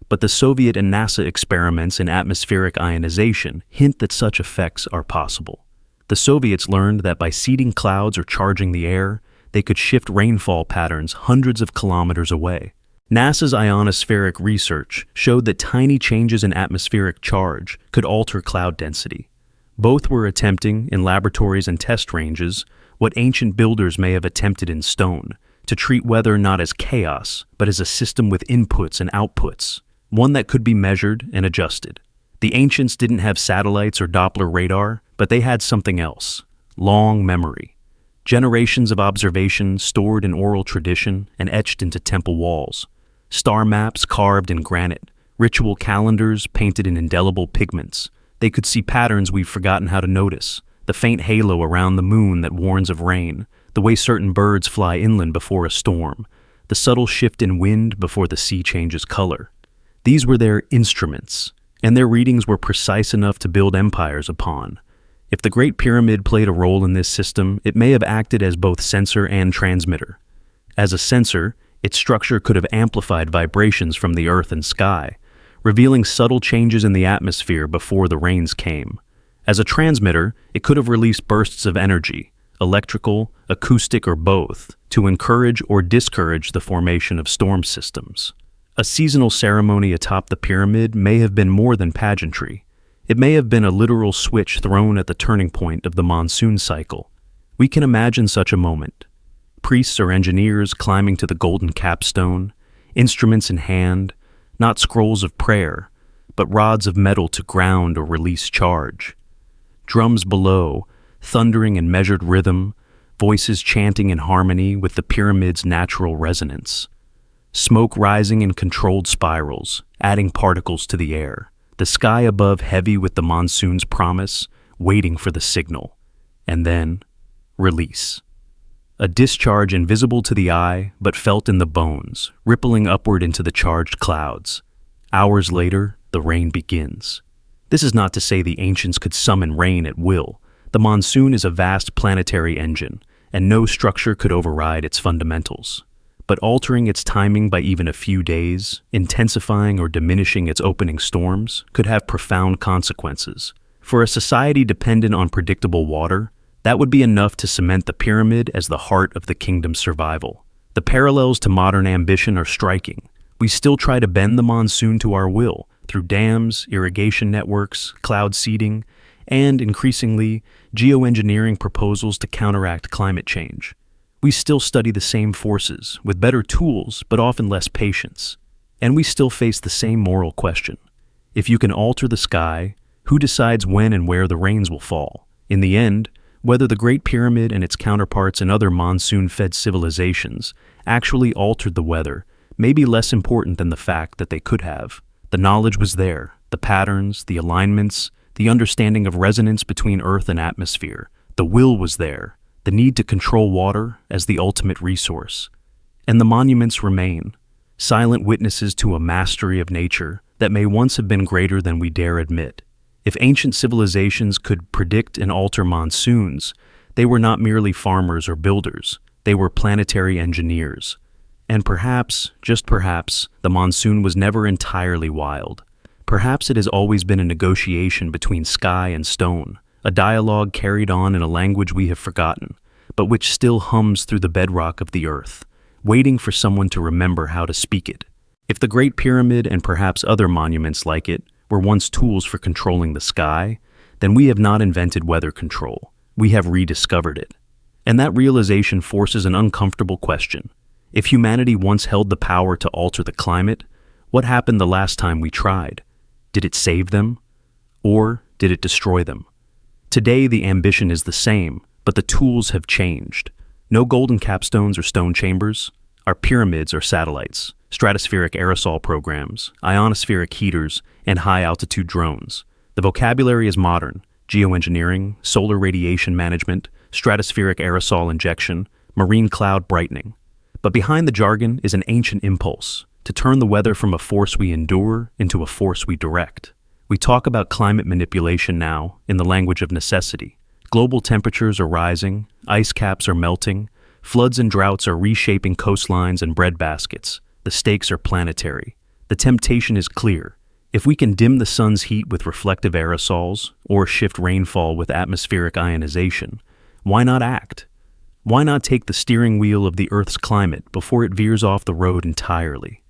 but the Soviet and NASA experiments in atmospheric ionization hint that such effects are possible. The Soviets learned that by seeding clouds or charging the air, they could shift rainfall patterns hundreds of kilometers away. NASA's ionospheric research showed that tiny changes in atmospheric charge could alter cloud density. Both were attempting, in laboratories and test ranges, what ancient builders may have attempted in stone, to treat weather not as chaos, but as a system with inputs and outputs, one that could be measured and adjusted. The ancients didn't have satellites or Doppler radar, but they had something else: long memory. Generations of observation stored in oral tradition and etched into temple walls. Star maps carved in granite, ritual calendars painted in indelible pigments. They could see patterns we've forgotten how to notice: the faint halo around the moon that warns of rain, the way certain birds fly inland before a storm, the subtle shift in wind before the sea changes color. These were their instruments, and their readings were precise enough to build empires upon. If the Great Pyramid played a role in this system, it may have acted as both sensor and transmitter. As a sensor, its structure could have amplified vibrations from the earth and sky, revealing subtle changes in the atmosphere before the rains came. As a transmitter, it could have released bursts of energy, electrical, acoustic, or both, to encourage or discourage the formation of storm systems. A seasonal ceremony atop the pyramid may have been more than pageantry. It may have been a literal switch thrown at the turning point of the monsoon cycle. We can imagine such a moment. Priests or engineers climbing to the golden capstone, instruments in hand, not scrolls of prayer, but rods of metal to ground or release charge. Drums below, thundering in measured rhythm, voices chanting in harmony with the pyramid's natural resonance. Smoke rising in controlled spirals, adding particles to the air. The sky above heavy with the monsoon's promise, waiting for the signal. And then, release. A discharge invisible to the eye, but felt in the bones, rippling upward into the charged clouds. Hours later, the rain begins. This is not to say the ancients could summon rain at will. The monsoon is a vast planetary engine, and no structure could override its fundamentals. But altering its timing by even a few days, intensifying or diminishing its opening storms, could have profound consequences. For a society dependent on predictable water, that would be enough to cement the pyramid as the heart of the kingdom's survival. The parallels to modern ambition are striking. We still try to bend the monsoon to our will, through dams, irrigation networks, cloud seeding, and, increasingly, geoengineering proposals to counteract climate change. We still study the same forces, with better tools, but often less patience. And we still face the same moral question. If you can alter the sky, who decides when and where the rains will fall? In the end, whether the Great Pyramid and its counterparts in other monsoon-fed civilizations actually altered the weather may be less important than the fact that they could have. The knowledge was there, the patterns, the alignments, the understanding of resonance between earth and atmosphere. The will was there, the need to control water as the ultimate resource. And the monuments remain, silent witnesses to a mastery of nature that may once have been greater than we dare admit. If ancient civilizations could predict and alter monsoons, they were not merely farmers or builders, they were planetary engineers. And perhaps, just perhaps, the monsoon was never entirely wild. Perhaps it has always been a negotiation between sky and stone, a dialogue carried on in a language we have forgotten, but which still hums through the bedrock of the earth, waiting for someone to remember how to speak it. If the Great Pyramid and perhaps other monuments like it were once tools for controlling the sky, then we have not invented weather control. We have rediscovered it. And that realization forces an uncomfortable question. If humanity once held the power to alter the climate, what happened the last time we tried? Did it save them? Or did it destroy them? Today, the ambition is the same, but the tools have changed. No golden capstones or stone chambers. Our pyramids are satellites, stratospheric aerosol programs, ionospheric heaters, and high-altitude drones. The vocabulary is modern: geoengineering, solar radiation management, stratospheric aerosol injection, marine cloud brightening. But behind the jargon is an ancient impulse, to turn the weather from a force we endure into a force we direct. We talk about climate manipulation now in the language of necessity. Global temperatures are rising, ice caps are melting, floods and droughts are reshaping coastlines and breadbaskets. The stakes are planetary. The temptation is clear. If we can dim the sun's heat with reflective aerosols or shift rainfall with atmospheric ionization, why not act? Why not take the steering wheel of the Earth's climate before it veers off the road entirely?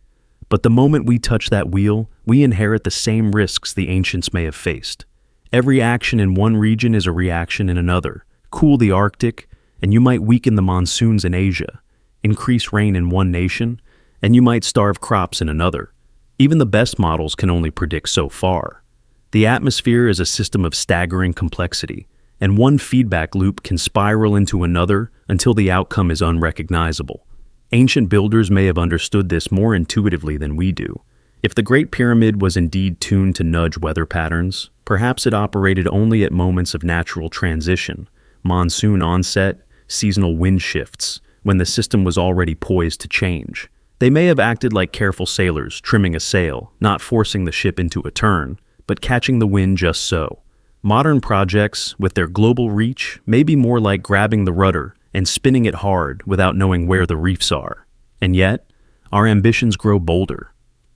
But the moment we touch that wheel, we inherit the same risks the ancients may have faced. Every action in one region is a reaction in another. Cool the Arctic, and you might weaken the monsoons in Asia. increase rain in one nation, and you might starve crops in another. Even the best models can only predict so far. The atmosphere is a system of staggering complexity, and one feedback loop can spiral into another until the outcome is unrecognizable. Ancient builders may have understood this more intuitively than we do. If the Great Pyramid was indeed tuned to nudge weather patterns, perhaps it operated only at moments of natural transition, monsoon onset, seasonal wind shifts, when the system was already poised to change. They may have acted like careful sailors trimming a sail, not forcing the ship into a turn, but catching the wind just so. Modern projects, with their global reach, may be more like grabbing the rudder and spinning it hard without knowing where the reefs are. And yet, our ambitions grow bolder.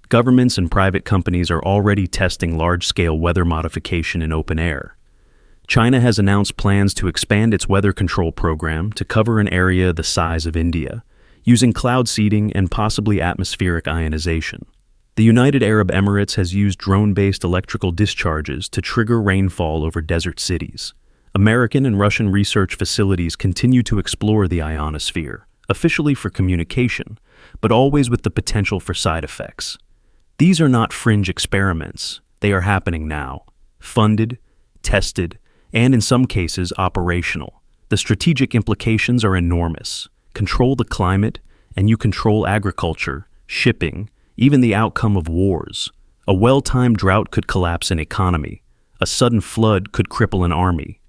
Governments and private companies are already testing large-scale weather modification in open air. China has announced plans to expand its weather control program to cover an area the size of India, using cloud seeding and possibly atmospheric ionization. The United Arab Emirates has used drone-based electrical discharges to trigger rainfall over desert cities. American and Russian research facilities continue to explore the ionosphere, officially for communication, but always with the potential for side effects. These are not fringe experiments. They are happening now, funded, tested, and in some cases operational. The strategic implications are enormous. Control the climate, and you control agriculture, shipping, even the outcome of wars. A well-timed drought could collapse an economy. A sudden flood could cripple an army.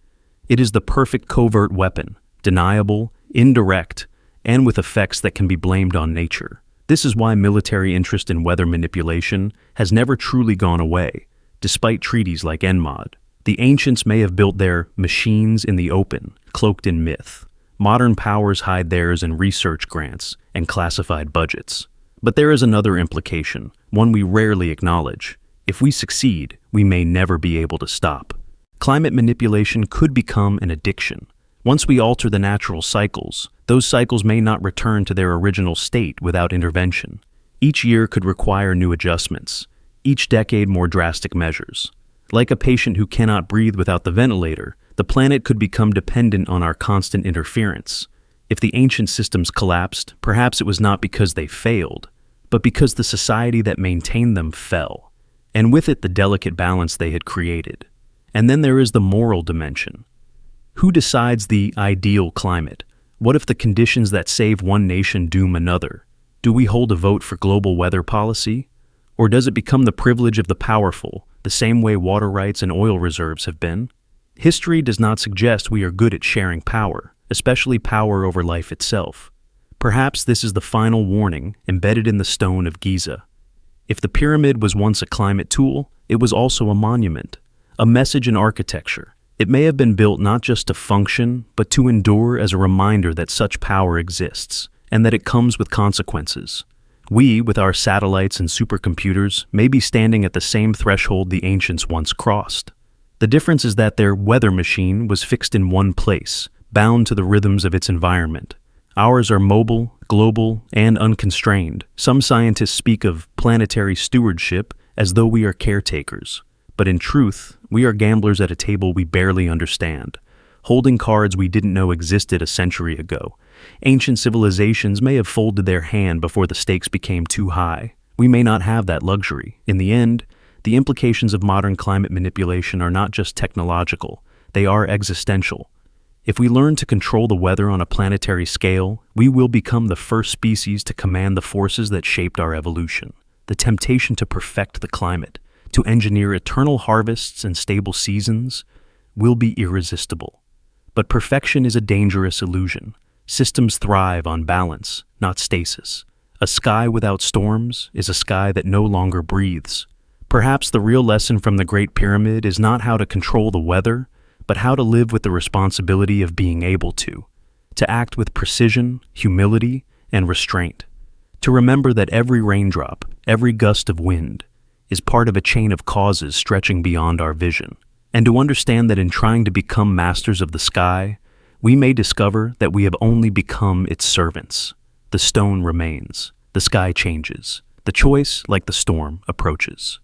It is the perfect covert weapon, deniable, indirect, and with effects that can be blamed on nature. This is why military interest in weather manipulation has never truly gone away, despite treaties like ENMOD. The ancients may have built their machines in the open, cloaked in myth. Modern powers hide theirs in research grants and classified budgets. But there is another implication, one we rarely acknowledge. If we succeed, we may never be able to stop. Climate manipulation could become an addiction. Once we alter the natural cycles, those cycles may not return to their original state without intervention. Each year could require new adjustments, each decade more drastic measures. Like a patient who cannot breathe without the ventilator, the planet could become dependent on our constant interference. If the ancient systems collapsed, perhaps it was not because they failed, but because the society that maintained them fell, and with it the delicate balance they had created. And then there is the moral dimension. Who decides the ideal climate? What if the conditions that save one nation doom another? Do we hold a vote for global weather policy? Or does it become the privilege of the powerful, the same way water rights and oil reserves have been? History does not suggest we are good at sharing power, especially power over life itself. Perhaps this is the final warning embedded in the stone of Giza. If the pyramid was once a climate tool, it was also a monument, a message in architecture. It may have been built not just to function, but to endure as a reminder that such power exists, and that it comes with consequences. We, with our satellites and supercomputers, may be standing at the same threshold the ancients once crossed. The difference is that their weather machine was fixed in one place, bound to the rhythms of its environment. Ours are mobile, global, and unconstrained. Some scientists speak of planetary stewardship as though we are caretakers. But in truth, we are gamblers at a table we barely understand, holding cards we didn't know existed a century ago. Ancient civilizations may have folded their hand before the stakes became too high. We may not have that luxury. In the end, the implications of modern climate manipulation are not just technological, they are existential. If we learn to control the weather on a planetary scale, we will become the first species to command the forces that shaped our evolution. The temptation to perfect the climate, to engineer eternal harvests and stable seasons, will be irresistible. But perfection is a dangerous illusion. Systems thrive on balance, not stasis. A sky without storms is a sky that no longer breathes. Perhaps the real lesson from the Great Pyramid is not how to control the weather, but how to live with the responsibility of being able to act with precision, humility, and restraint. To remember that every raindrop, every gust of wind, is part of a chain of causes stretching beyond our vision. And to understand that in trying to become masters of the sky, we may discover that we have only become its servants. The stone remains, the sky changes, the choice, like the storm, approaches.